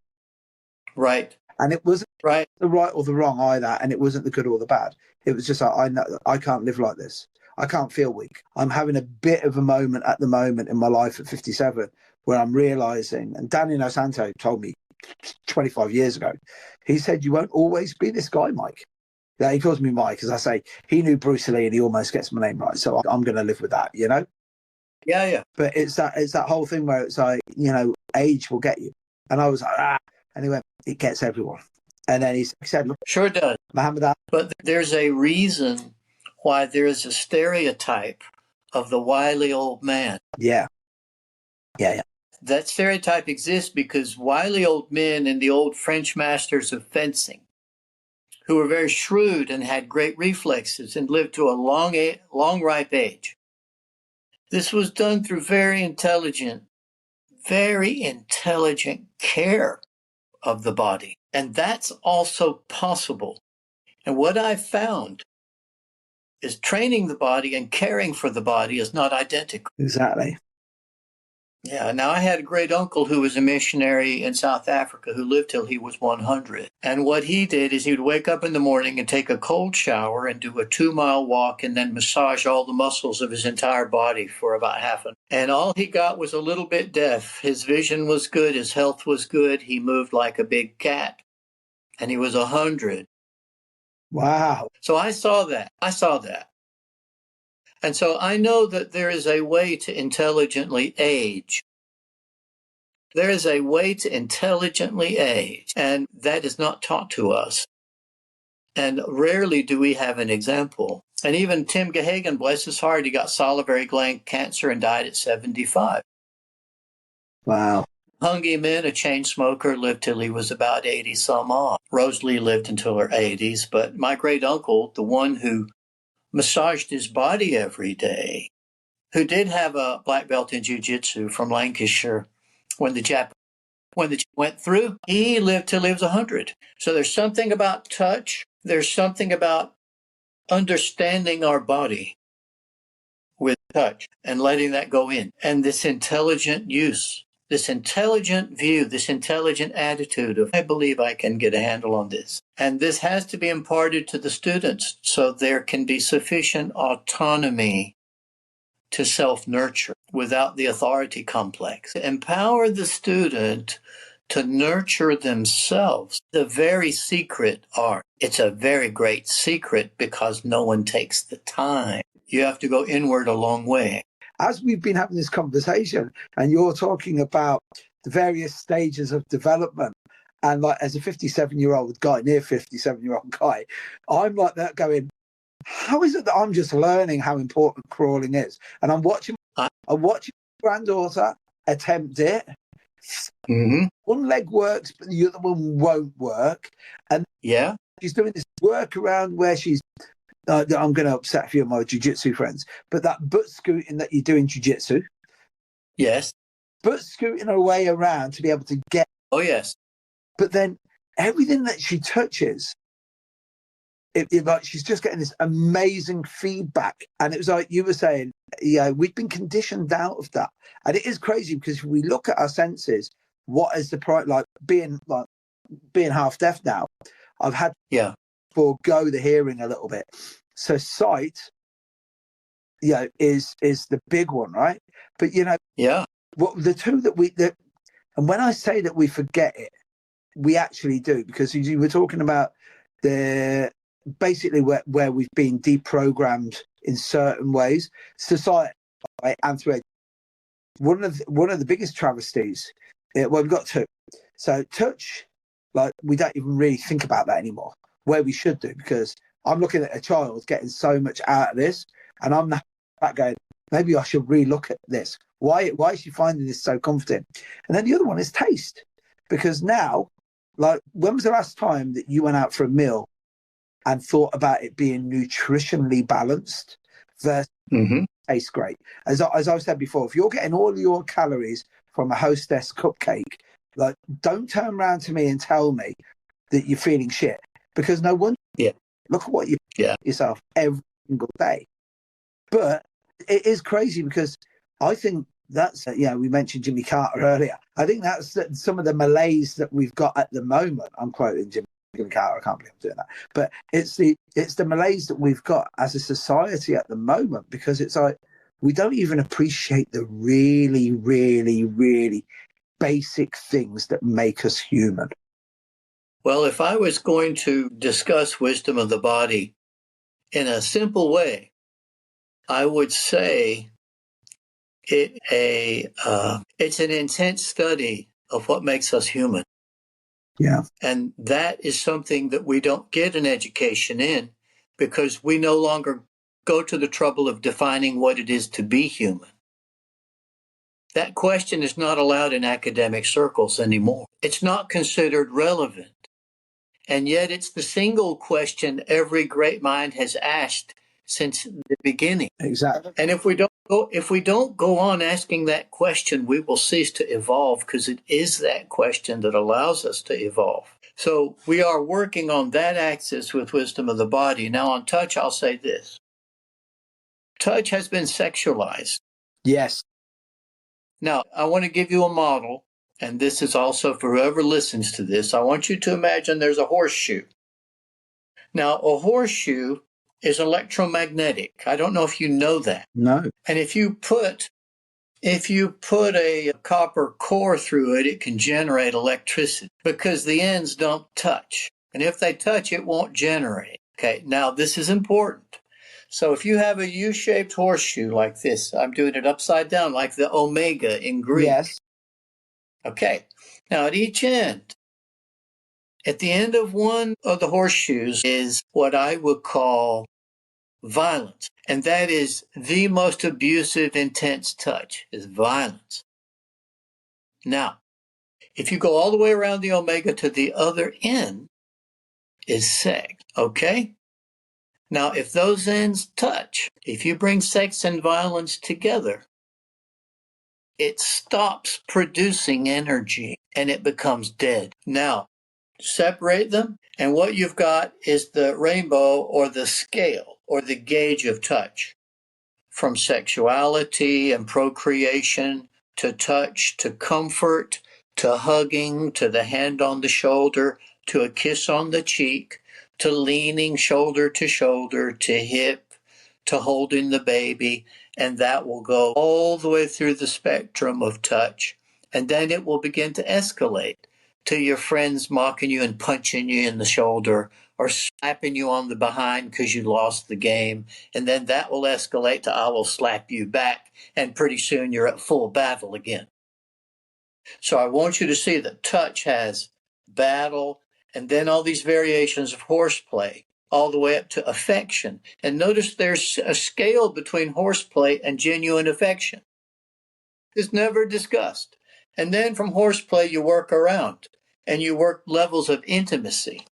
Right. And it wasn't the right or the wrong either, and it wasn't the good or the bad. It was just like, I know I can't live like this. I can't feel weak. I'm having a bit of a moment at the moment in my life at 57 where I'm realizing, and Dan Inosanto told me 25 years ago, he said, you won't always be this guy, Mike. Yeah, he calls me Mike because I say he knew Bruce Lee and he almost gets my name right. So I'm going to live with that, Yeah, yeah. But it's that whole thing where it's like, age will get you. And I was like, and he went, it gets everyone. And then he said, look, sure does. Muhammad Ali. But there's a reason why there is a stereotype of the wily old man. Yeah. That stereotype exists because wily old men and the old French masters of fencing, who were very shrewd and had great reflexes and lived to a long ripe age. This was done through very intelligent care of the body. And that's also possible. And what I've found is training the body and caring for the body is not identical. Exactly. Yeah. Now, I had a great uncle who was a missionary in South Africa who lived till he was 100. And what he did is he would wake up in the morning and take a cold shower and do a 2-mile walk and then massage all the muscles of his entire body for about half an hour. And all he got was a little bit deaf. His vision was good. His health was good. He moved like a big cat. And he was 100. Wow. So I saw that. And so I know that there is a way to intelligently age. There is a way to intelligently age, and that is not taught to us. And rarely do we have an example. And even Tim Gahagan, bless his heart, he got salivary gland cancer and died at 75. Wow. Hsing-i Min, a chain smoker, lived till he was about 80 some odd. Rose Lee lived until her 80s, but my great uncle, the one who massaged his body every day, who did have a black belt in jiu-jitsu from Lancashire, when the Jap went through, he lived till he was 100. So there's something about touch. There's something about understanding our body with touch and letting that go in. And this intelligent use, this intelligent view, this intelligent attitude of, I believe I can get a handle on this. And this has to be imparted to the students so there can be sufficient autonomy to self-nurture without the authority complex. Empower the student to nurture themselves. The very secret art. It's a very great secret because no one takes the time. You have to go inward a long way. As we've been having this conversation and you're talking about the various stages of development, and like as a 57-year-old guy, near 57-year-old guy, I'm like that going, how is it that I'm just learning how important crawling is? And I'm watching my granddaughter attempt it. Mm-hmm. One leg works, but the other one won't work. And she's doing this workaround where she's, I'm going to upset a few of my jiu-jitsu friends, but that butt scooting that you do in jiu-jitsu. Yes. Butt scooting her way around to be able to get. Oh, yes. But then everything that she touches, like she's just getting this amazing feedback. And it was like you were saying, we've been conditioned out of that. And it is crazy because if we look at our senses, what is the price, like being half deaf now, I've had to forego the hearing a little bit. So sight, is the big one, right? But what the two that and when I say that we forget it, we actually do, because you were talking about basically where we've been deprogrammed in certain ways, society, right? And through one of the biggest travesties. We've got two. So touch, like we don't even really think about that anymore, where we should do, because I'm looking at a child getting so much out of this, and I'm not going, maybe I should relook at this. Why is she finding this so comforting? And then the other one is taste, because now, like, when was the last time that you went out for a meal and thought about it being nutritionally balanced versus taste great? As I've said before, if you're getting all your calories from a Hostess cupcake, like, don't turn around to me and tell me that you're feeling shit, because no wonder. Look at what you yourself every single day. But it is crazy because I think that's, we mentioned Jimmy Carter earlier. I think that's some of the malaise that we've got at the moment. I'm quoting Jimmy Carter. I can't believe I'm doing that. But it's the malaise that we've got as a society at the moment, because it's like we don't even appreciate the really, really, really basic things that make us human. Well, if I was going to discuss wisdom of the body in a simple way, I would say it's an intense study of what makes us human. Yeah. And that is something that we don't get an education in, because we no longer go to the trouble of defining what it is to be human. That question is not allowed in academic circles anymore. It's not considered relevant. And yet it's the single question every great mind has asked since the beginning. Exactly. And if we don't go on asking that question, we will cease to evolve, because it is that question that allows us to evolve. So we are working on that axis with wisdom of the body. Now on touch, I'll say this. Touch has been sexualized. Yes. Now, I want to give you a model, and this is also for whoever listens to this. I want you to imagine there's a horseshoe. Now, a horseshoe is electromagnetic. I don't know if you know that. No. And if you put a copper core through it, it can generate electricity because the ends don't touch. And if they touch, it won't generate. Okay, now this is important. So if you have a U-shaped horseshoe like this, I'm doing it upside down like the omega in Greek. Yes. Okay, now at each end, at the end of one of the horseshoes is what I would call violence. And that is the most abusive, intense touch, is violence. Now, if you go all the way around the omega to the other end, is sex, okay? Now, if those ends touch, if you bring sex and violence together, it stops producing energy and it becomes dead. Now, separate them, and what you've got is the rainbow or the scale or the gauge of touch. from sexuality and procreation to touch to comfort to hugging to the hand on the shoulder to a kiss on the cheek to leaning shoulder to hip to holding the baby. And that will go all the way through the spectrum of touch. And then it will begin to escalate to your friends mocking you and punching you in the shoulder or slapping you on the behind because you lost the game. And then that will escalate to I will slap you back. And pretty soon you're at full battle again. So I want you to see that touch has battle and then all these variations of horseplay, all the way up to affection. And notice there's a scale between horseplay and genuine affection. It's never discussed. And then from horseplay, you work around and you work levels of intimacy.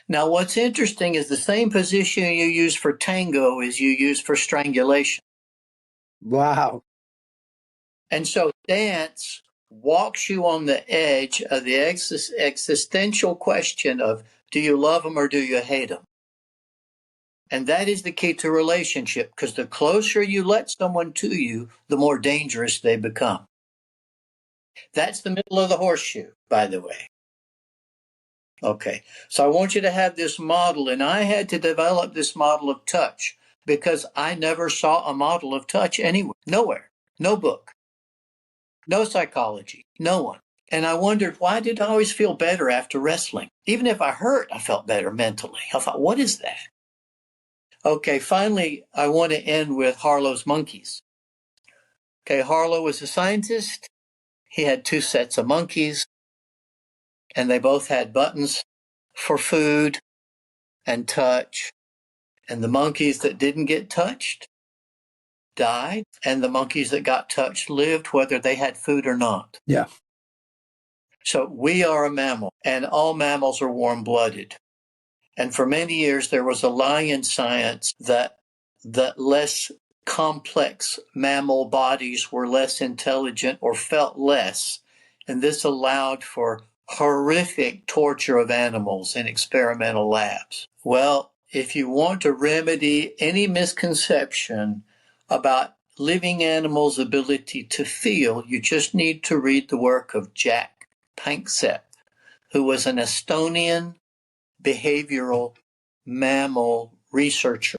Now, what's interesting is the same position you use for tango is you use for strangulation. Wow. And so dance walks you on the edge of the existential question of, do you love them or do you hate them? And that is the key to relationship, because the closer you let someone to you, the more dangerous they become. That's the middle of the horseshoe, by the way. Okay, so I want you to have this model, and I had to develop this model of touch because I never saw a model of touch anywhere, nowhere, no book, no psychology, no one. And I wondered, why did I always feel better after wrestling? Even if I hurt, I felt better mentally. I thought, what is that? Okay, finally, I want to end with Harlow's monkeys. Okay, Harlow was a scientist. He had 2 sets of monkeys, and they both had buttons for food and touch. And the monkeys that didn't get touched died, and the monkeys that got touched lived, whether they had food or not. Yeah. So we are a mammal, and all mammals are warm-blooded. And for many years, there was a lie in science that less complex mammal bodies were less intelligent or felt less. And this allowed for horrific torture of animals in experimental labs. Well, if you want to remedy any misconception about living animals' ability to feel, you just need to read the work of Jack Panksepp, who was an Estonian behavioral mammal researcher.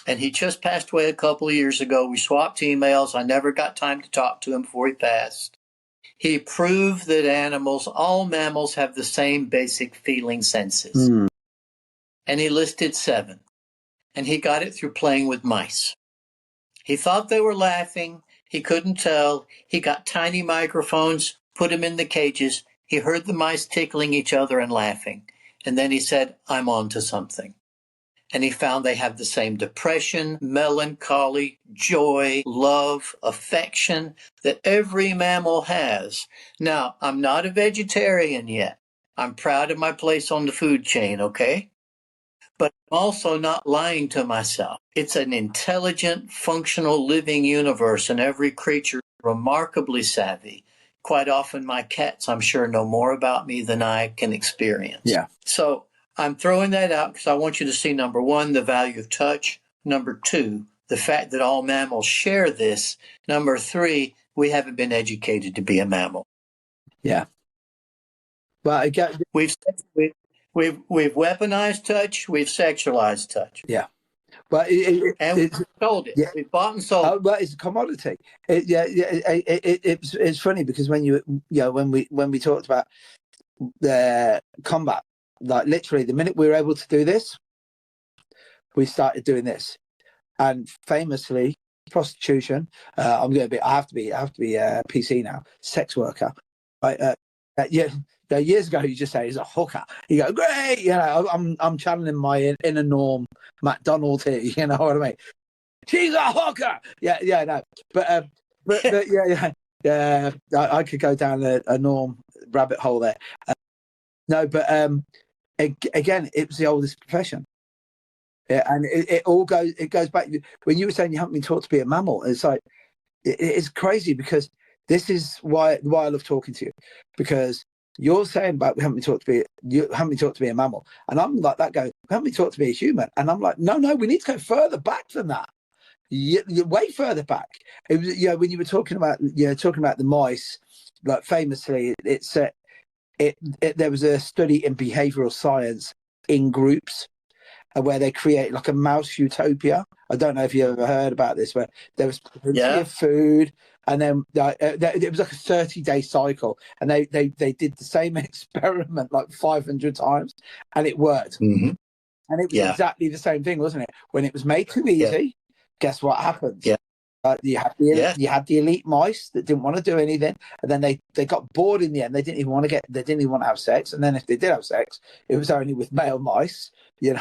And he just passed away a couple of years ago. We swapped emails. I never got time to talk to him before he passed. He proved that all mammals have the same basic feeling senses. And he listed 7. And he got it through playing with mice. He thought they were laughing. He couldn't tell. He got tiny microphones, put them in the cages. He heard the mice tickling each other and laughing. And then he said, I'm on to something. And he found they have the same depression, melancholy, joy, love, affection that every mammal has. Now, I'm not a vegetarian yet. I'm proud of my place on the food chain, okay? But I'm also not lying to myself. It's an intelligent, functional, living universe, and every creature is remarkably savvy. Quite often my cats, I'm sure, know more about me than I can experience. Yeah. So I'm throwing that out because I want you to see, number 1, the value of touch. Number 2, the fact that all mammals share this. Number 3, we haven't been educated to be a mammal. Yeah. Well, again, we've weaponized touch. We've sexualized touch. Yeah. But we've sold it. Yeah. We've bought and sold. But it's a commodity. It's funny because when we talked about the combat, like literally the minute we were able to do this, we started doing this, and famously prostitution. I have to be PC now. Sex worker. Years ago, you just say he's a hooker. You go, great. I'm channeling my inner Norm MacDonald here. You know what I mean? She's a hooker. No. But I could go down a Norm rabbit hole there. Again, it was the oldest profession. Yeah, and it goes back when you were saying you haven't been taught to be a mammal. It's like it's crazy because this is why I love talking to you, because you're saying about you haven't been taught to be a mammal, and I'm like that. We haven't been taught to be a human, and I'm like, no, we need to go further back than that. way further back. It was, when you were talking about the mice, like famously, there was a study in behavioral science in groups where they create like a mouse utopia. I don't know if you ever heard about this, where there was plenty of food, and then it was like a 30-day cycle, and they did the same experiment like 500 times, and it worked. Mm-hmm. And it was exactly the same thing, wasn't it? When it was made too easy, guess what happened? You had the elite mice that didn't want to do anything, and then they got bored in the end. They didn't even want to have sex, and then if they did have sex, it was only with male mice, and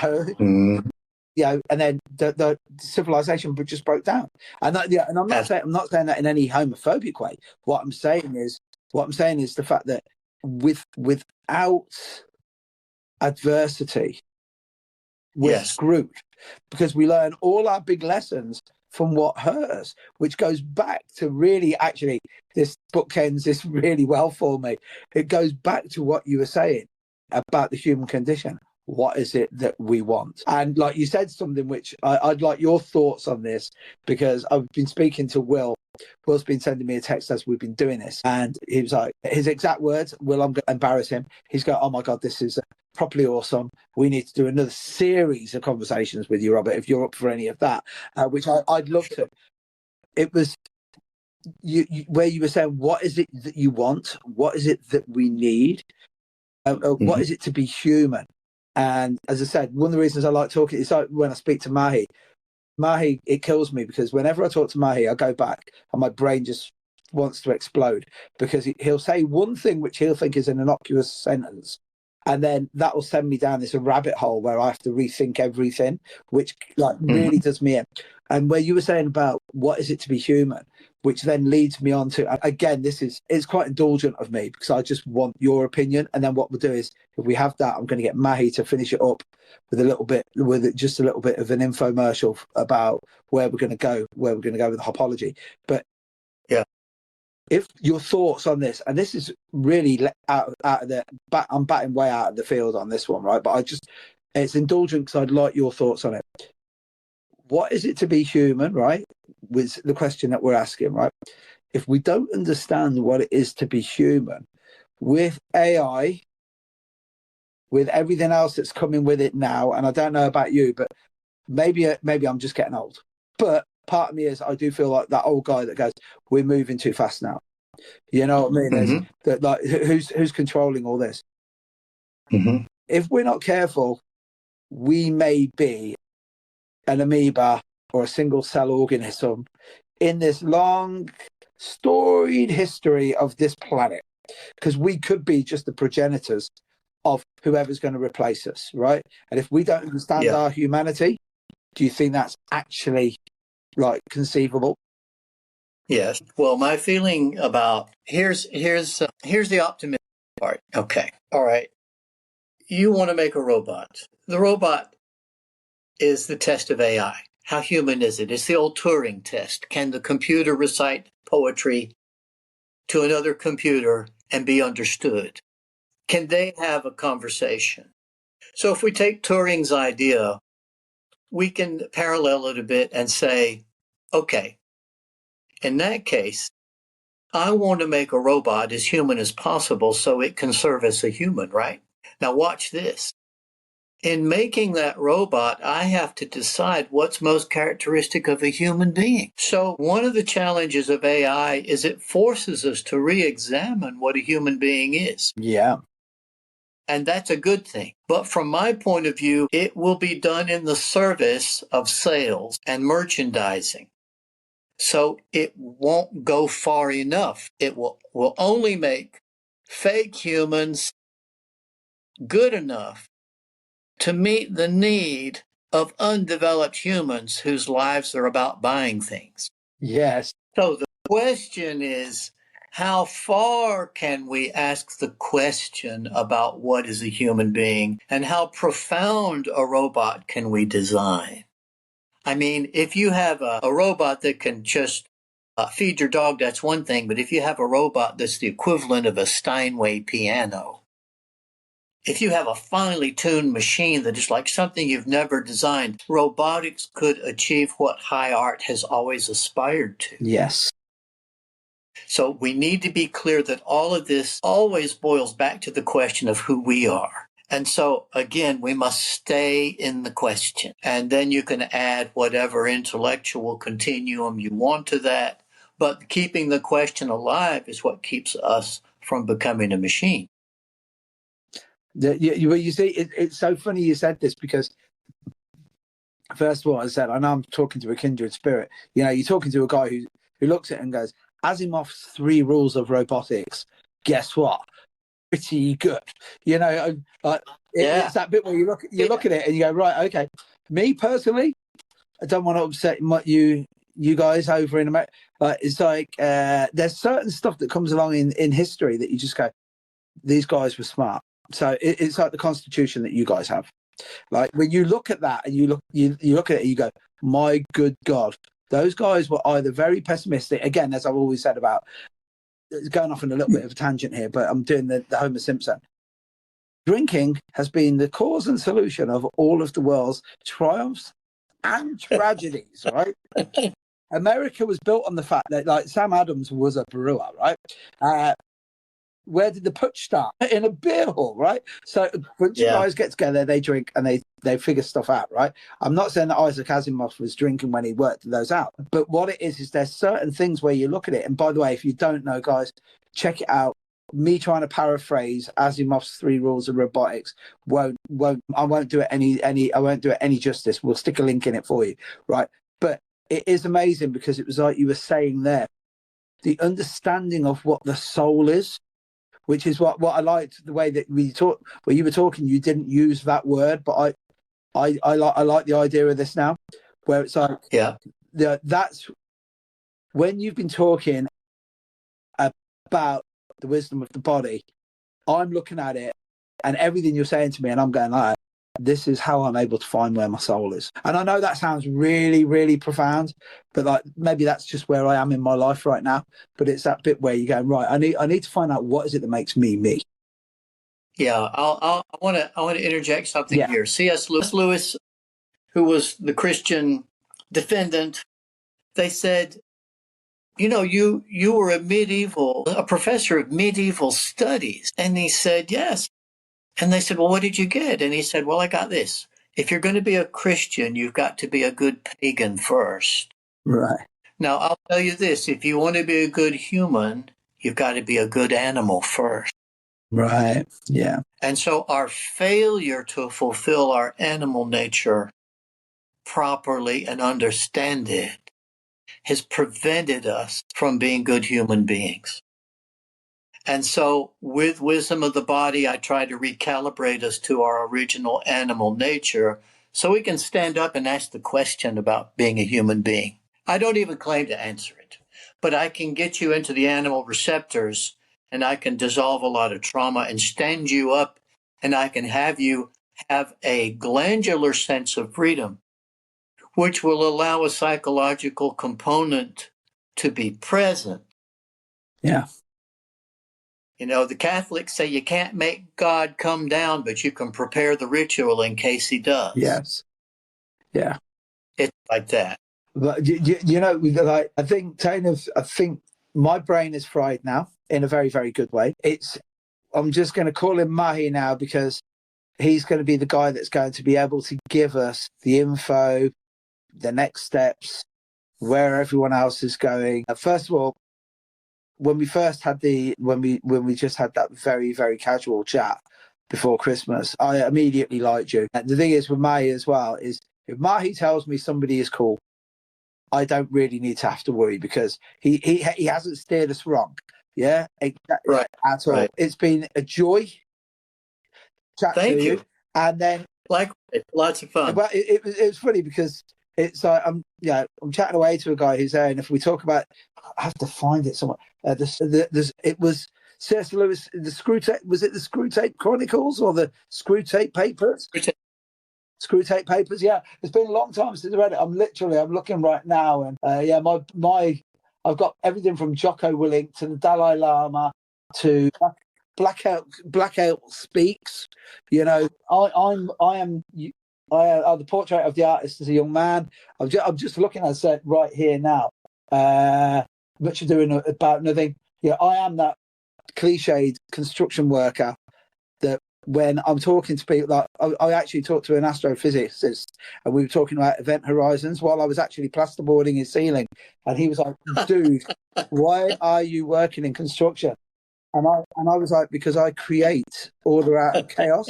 then the civilization just broke down. And I'm not saying that in any homophobic way. What I'm saying is the fact that without adversity, we're screwed, because we learn all our big lessons from what hurt us, which goes back to really, actually, this book ends this really well for me. It goes back to what you were saying about the human condition. What is it that we want? And like you said something which I'd like your thoughts on this, because I've been speaking to Will. Will's been sending me a text as we've been doing this, and he was like, his exact words, Will, I'm going to embarrass him. He's going, oh my God, this is properly awesome. We need to do another series of conversations with you, Robert, if you're up for any of that, which I'd love to. It was where you were saying, what is it that you want? What is it that we need? What is it to be human? And as I said, one of the reasons I like talking is like when I speak to Mahi, it kills me, because whenever I talk to Mahi, I go back and my brain just wants to explode, because he'll say one thing which he'll think is an innocuous sentence, and then that will send me down this rabbit hole where I have to rethink everything, which really does me in. And where you were saying about what is it to be human, which then leads me on to, again, it's quite indulgent of me, because I just want your opinion. And then what we'll do is, if we have that, I'm going to get Mahi to finish it up with just a little bit of an infomercial about where we're going to go with Hopology. But if your thoughts on this, and this is really I'm batting way out of the field on this one, right? But it's indulgent because I'd like your thoughts on it. What is it to be human, right? Was the question that we're asking, right? If we don't understand what it is to be human, with AI, with everything else that's coming with it now, and I don't know about you, but maybe I'm just getting old. But part of me is, I do feel like that old guy that goes, we're moving too fast now. You know what I mean? Who's controlling all this? If we're not careful, we may be an amoeba or a single cell organism in this long storied history of this planet, because we could be just the progenitors of whoever's going to replace us, right? And if we don't understand our humanity, do you think that's actually conceivable? Yes. Well, my feeling about here's the optimistic part. Okay. All right. You want to make a robot. The robot is the test of AI. How human is it? It's the old Turing test. Can the computer recite poetry to another computer and be understood? Can they have a conversation? So if we take Turing's idea, we can parallel it a bit and say, okay, in that case, I want to make a robot as human as possible so it can serve as a human, right? Now watch this. In making that robot, I have to decide what's most characteristic of a human being. So one of the challenges of AI is it forces us to re-examine what a human being is. Yeah. And that's a good thing. But from my point of view, it will be done in the service of sales and merchandising. So it won't go far enough. It will only make fake humans good enough to meet the need of undeveloped humans whose lives are about buying things. Yes. So the question is, how far can we ask the question about what is a human being, and how profound a robot can we design? I mean, if you have a robot that can just feed your dog, that's one thing. But if you have a robot that's the equivalent of a Steinway piano, If you have a finely tuned machine that is like something you've never designed, robotics could achieve what high art has always aspired to. Yes. So we need to be clear that all of this always boils back to the question of who we are. And so, again, we must stay in the question. And then you can add whatever intellectual continuum you want to that. But keeping the question alive is what keeps us from becoming a machine. You see, it's so funny you said this, because first of all, I said, I know I'm talking to a kindred spirit. You know, you're talking to a guy who looks at it and goes, Asimov's 3 rules of robotics, guess what? Pretty good. You know, it's that bit where you look at it and you go, right, okay. Me personally, I don't want to upset you guys over in America. It's like there's certain stuff that comes along in history that you just go, these guys were smart. So it's like the Constitution that you guys have. Like when you look at that and you look at it and you go, my good God, those guys were either very pessimistic. Again, as I've always said about, it's going off on a little bit of a tangent here, but I'm doing the Homer Simpson. Drinking has been the cause and solution of all of the world's triumphs and tragedies, right? America was built on the fact that, like, Sam Adams was a brewer, right? Where did the putsch start? In a beer hall, right? So a bunch of guys get together, they drink, and they figure stuff out, right? I'm not saying that Isaac Asimov was drinking when he worked those out, but what it is there's certain things where you look at it, and by the way, if you don't know, guys, check it out. Me trying to paraphrase Asimov's 3 rules of robotics I won't do it any justice. We'll stick a link in it for you, right? But it is amazing, because it was like you were saying there, the understanding of what the soul is, which is what I liked, the way that we talk, where you were talking, you didn't use that word, but I like the idea of this now, where it's like, that's when you've been talking about the wisdom of the body, I'm looking at it and everything you're saying to me, and I'm going, like, this is how I'm able to find where my soul is. And I know that sounds really, really profound, but like maybe that's just where I am in my life right now. But it's that bit where you go, right, I need to find out what is it that makes me me. Yeah, I want to interject something here. C.S. Lewis, who was the Christian defendant, they said, you know, you were a professor of medieval studies. And he said, yes. And they said, well, what did you get? And he said, well, I got this. If you're going to be a Christian, you've got to be a good pagan first. Right. Now, I'll tell you this. If you want to be a good human, you've got to be a good animal first. Right. Yeah. And so our failure to fulfill our animal nature properly and understand it has prevented us from being good human beings. And so with wisdom of the body, I try to recalibrate us to our original animal nature so we can stand up and ask the question about being a human being. I don't even claim to answer it, but I can get you into the animal receptors, and I can dissolve a lot of trauma and stand you up, and I can have you have a glandular sense of freedom, which will allow a psychological component to be present. Yeah. You know, the Catholics say you can't make God come down, but you can prepare the ritual in case he does. Yes. Yeah. It's like that. But you know, I think my brain is fried now in a very, very good way. I'm just going to call him Mahi now, because he's going to be the guy that's going to be able to give us the info, the next steps, where everyone else is going. First of all, when we just had that very, very casual chat before Christmas, I immediately liked you. And the thing is with Mahi as well is, if Mahi tells me somebody is cool, I don't really need to have to worry, because he hasn't steered us wrong. Yeah, exactly. Right. At all. Right. It's been a joy. Thank you. And then, like, lots of fun. But it was funny, because it's like I'm chatting away to a guy who's there, and if we talk about, I have to find it somewhere. It was C.S. Lewis, the Screwtape. Was it the Screwtape Chronicles or the Screwtape Papers? Screwtape Papers. Yeah, it's been a long time since I read it. I'm looking right now, and I've got everything from Jocko Willink to the Dalai Lama to blackout speaks. You know, I am the portrait of the artist as a young man. I'm just looking at it right here now. Much ado about nothing. Yeah, I am that cliched construction worker that when I'm talking to people, like I actually talked to an astrophysicist, and we were talking about event horizons while I was actually plasterboarding his ceiling, and he was like, "Dude, why are you working in construction?" And I was like, "Because I create order out of chaos."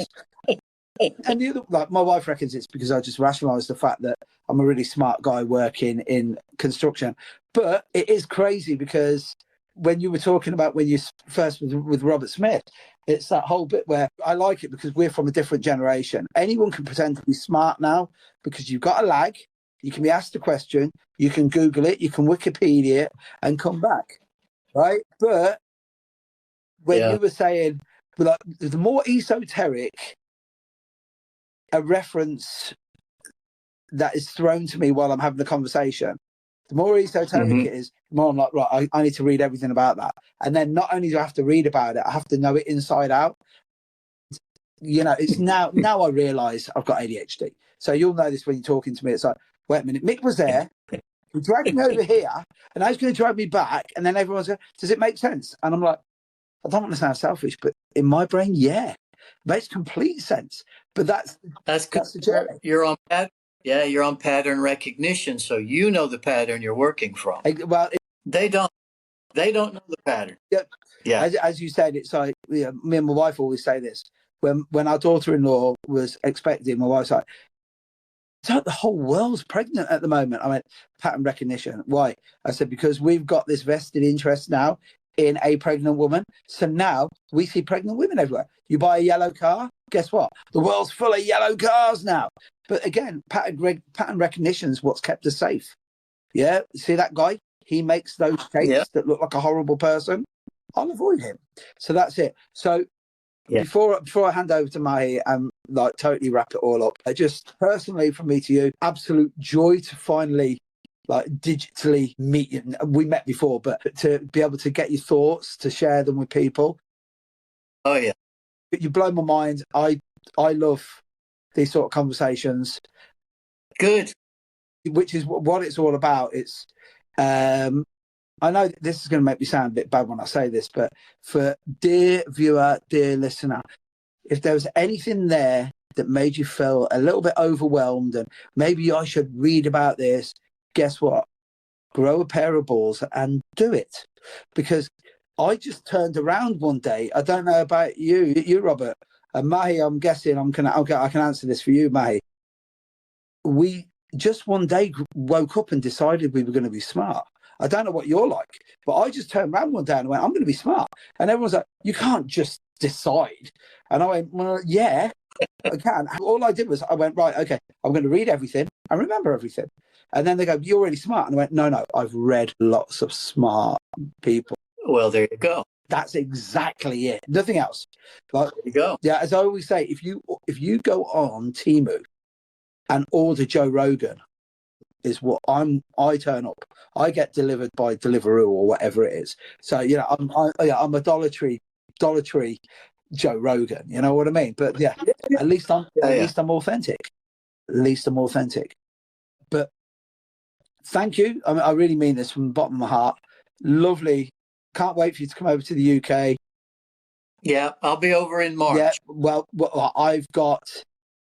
And the other, like, my wife reckons it's because I just rationalised the fact that I'm a really smart guy working in construction. But it is crazy because when you were talking about when you first was with Robert Smith, it's that whole bit where I like it because we're from a different generation. Anyone can pretend to be smart now because you've got a lag. You can be asked a question. You can Google it. You can Wikipedia it and come back, right? But when you were saying, like, the more esoteric a reference that is thrown to me while I'm having a conversation, the more esoteric it is, the more I'm like, right, I need to read everything about that. And then not only do I have to read about it, I have to know it inside out. You know, it's now I realise I've got ADHD. So you'll know this when you're talking to me. It's like, wait a minute, Mick was there, he dragged me over here, and now he's going to drag me back. And then everyone's going, does it make sense? And I'm like, I don't want to sound selfish, but in my brain, yeah, it makes complete sense. But that's the journey. You're on pattern. Yeah, you're on pattern recognition, so you know the pattern you're working from. Well, they don't know the pattern. Yeah. As you said, it's like, me and my wife always say this. When our daughter-in-law was expecting, my wife's like, it's like the whole world's pregnant at the moment. I went, pattern recognition. Why? I said, because we've got this vested interest now in a pregnant woman. So now we see pregnant women everywhere. You buy a yellow car, guess what? The world's full of yellow cars now. But again, pattern recognition is what's kept us safe. Yeah, see that guy? He makes those shapes that look like a horrible person. I'll avoid him. So that's it. So before I hand over to Mahi and like totally wrap it all up, just personally from me to you, absolute joy to finally like digitally meet you. We met before, but to be able to get your thoughts, to share them with people. Oh yeah. You blow my mind. I love these sort of conversations. Good. Which is what it's all about. It's I know this is going to make me sound a bit bad when I say this, but for dear viewer, dear listener, if there was anything there that made you feel a little bit overwhelmed and maybe I should read about this, guess what? Grow a pair of balls and do it. Because I just turned around one day. I don't know about you Robert. Mahi, I'm guessing I can answer this for you, Mahi. We just one day woke up and decided we were going to be smart. I don't know what you're like, but I just turned around one day and went, I'm going to be smart. And everyone's like, you can't just decide. And I went, well, yeah, I can. All I did was I went, right, okay, I'm going to read everything and remember everything. And then they go, you're really smart. And I went, no, I've read lots of smart people. Well, there you go. That's exactly it. Nothing else. Like, there you go. Yeah, as I always say, if you go on Temu and order Joe Rogan, is what I turn up. I get delivered by Deliveroo or whatever it is. So I'm a Dollar Tree Joe Rogan. You know what I mean? But yeah, at least I'm authentic. At least I'm authentic. But thank you. I mean, I really mean this from the bottom of my heart. Lovely. Can't wait for you to come over to the UK. Yeah, I'll be over in March. Yeah, well, I've got.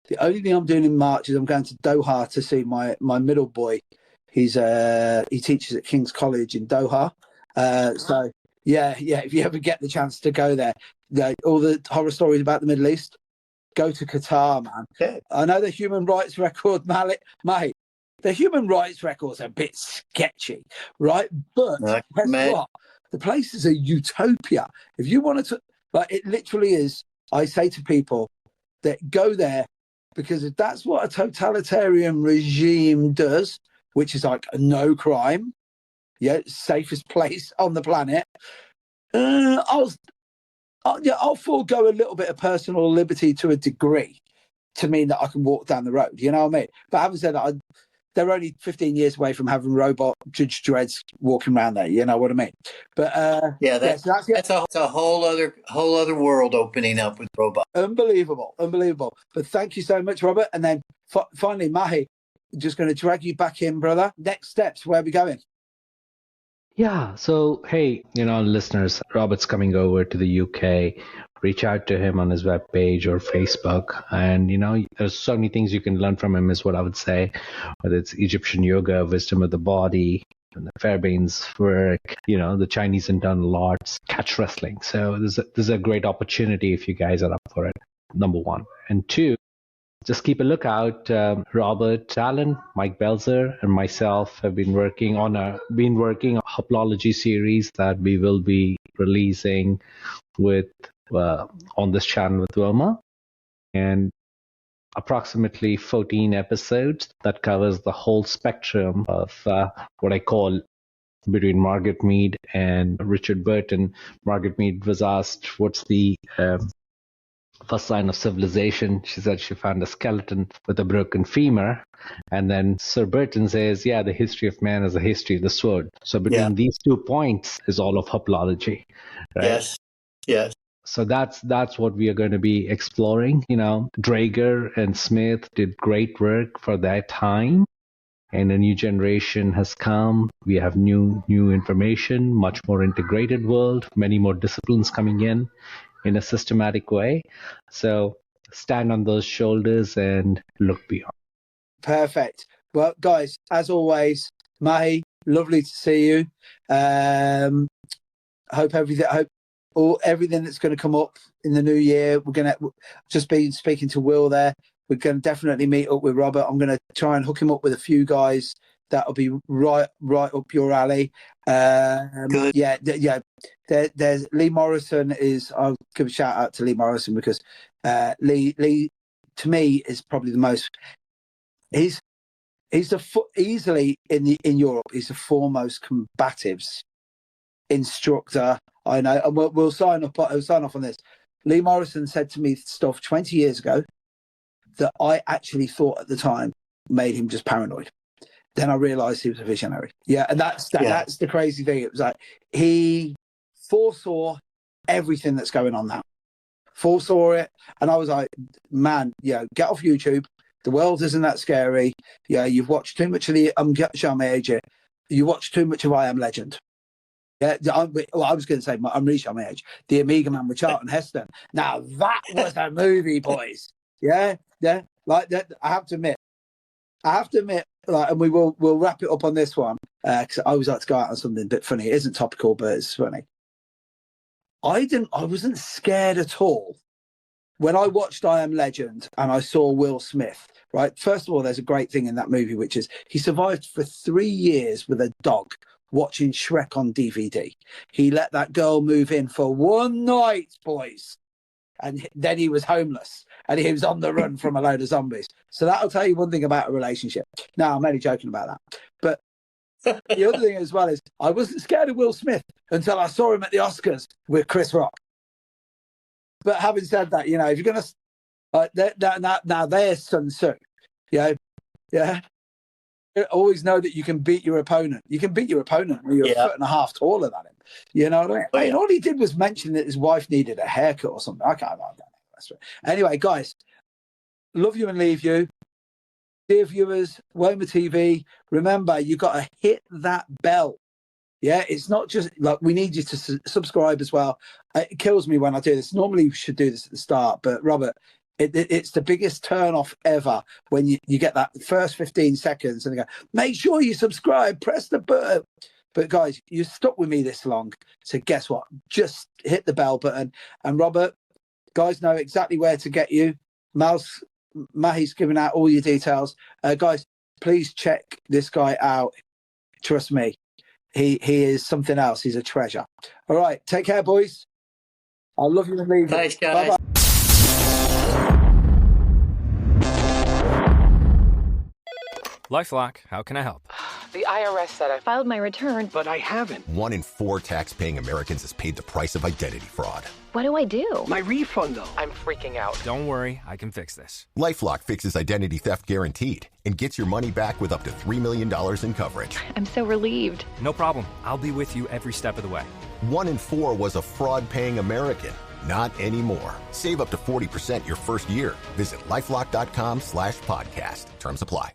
The only thing I'm doing in March is I'm going to Doha to see my middle boy. He teaches at King's College in Doha. So yeah. If you ever get the chance to go there, all the horror stories about the Middle East, go to Qatar, man. Okay. I know the human rights record, mate. The human rights record's a bit sketchy, right? But guess what? The place is a utopia. If you wanted to, like, it literally is. I say to people that go there. Because if that's what a totalitarian regime does, which is like no crime, safest place on the planet, I'll forego a little bit of personal liberty to a degree to mean that I can walk down the road. You know what I mean? But having said that, they're only 15 years away from having robot Judge Dredd's walking around there. You know what I mean? But that's a whole other world opening up with robots. Unbelievable. But thank you so much, Robert. And then finally, Mahi, just going to drag you back in, brother. Next steps, where are we going? Yeah, so hey, listeners, Robert's coming over to the UK. Reach out to him on his webpage or Facebook. And, there's so many things you can learn from him is what I would say, whether it's Egyptian yoga, wisdom of the body, and the Fairbairn's work, the Chinese internal arts, catch wrestling. So there's a great opportunity if you guys are up for it, number one. And two, just keep a lookout. Robert Allen, Mike Belzer, and myself have been working on a HOPLOLOGY series that we will be releasing with on this channel with Wilma, and approximately 14 episodes that covers the whole spectrum of what I call between Margaret Mead and Richard Burton. Margaret Mead was asked, what's the first sign of civilization? She said she found a skeleton with a broken femur. And then Sir Burton says, yeah, the history of man is the history of the sword. So between these 2 points is all of HOPLOLOGY. Right? Yes. So that's what we are going to be exploring. Draeger and Smith did great work for their time, and a new generation has come. We have new information, much more integrated world, many more disciplines coming in a systematic way. So stand on those shoulders and look beyond. Perfect. Well, guys, as always, Mahi, lovely to see you. Hope everything that's going to come up in the new year. We're going to just be speaking to Will there. We're going to definitely meet up with Robert. I'm going to try and hook him up with a few guys that'll be right up your alley. Good. Yeah. There's Lee Morrison. I'll give a shout out to Lee Morrison because Lee to me is probably the most. He's easily in Europe. He's the foremost combatives instructor I know, and we'll sign off on this. Lee Morrison said to me stuff 20 years ago that I actually thought at the time made him just paranoid. Then I realized he was a visionary. Yeah, and that's the crazy thing. It was like he foresaw everything that's going on now. Foresaw it, and I was like, man, get off YouTube. The world isn't that scary. Yeah, you've watched too much of the Hsing-i. You watch too much of I Am Legend. Yeah, I was going to say I'm reaching on my age. The Amiga Man with Charlton Heston. Now that was a movie, boys. Yeah. Like that, I have to admit. Like, and we'll wrap it up on this one because I always like to go out on something a bit funny. It isn't topical, but it's funny. I wasn't scared at all when I watched I Am Legend and I saw Will Smith. Right. First of all, there's a great thing in that movie, which is he survived for 3 years with a dog, watching Shrek on DVD. He let that girl move in for one night, boys. And then he was homeless and he was on the run from a load of zombies. So that'll tell you one thing about a relationship. Now, I'm only joking about that. But the other thing as well is I wasn't scared of Will Smith until I saw him at the Oscars with Chris Rock. But having said that, if you're going to... now there's Sun Tzu. Yeah. Always know that you can beat your opponent. You can beat your opponent when you're a foot and a half taller than him. You know what I mean? All he did was mention that his wife needed a haircut or something. I can't remember. Anyway, guys, love you and leave you. Dear viewers, Woma TV, remember, you got to hit that bell. Yeah, it's not just like we need you to subscribe as well. It kills me when I do this. Normally, we should do this at the start, but Robert, it's the biggest turn off ever when you get that first 15 seconds and they go, make sure you subscribe, press the button. But guys, you stuck with me this long. So guess what? Just hit the bell button. And Robert, guys know exactly where to get you. Mahi's giving out all your details. Guys, please check this guy out. Trust me, he is something else. He's a treasure. All right, take care, boys. I love you and leave you. Thanks, guys. Bye-bye. LifeLock, how can I help? The IRS said I filed my return, but I haven't. 1 in 4 tax-paying Americans has paid the price of identity fraud. What do I do? My refund, though. I'm freaking out. Don't worry, I can fix this. LifeLock fixes identity theft guaranteed and gets your money back with up to $3 million in coverage. I'm so relieved. No problem. I'll be with you every step of the way. 1 in 4 was a fraud-paying American. Not anymore. Save up to 40% your first year. Visit LifeLock.com/podcast. Terms apply.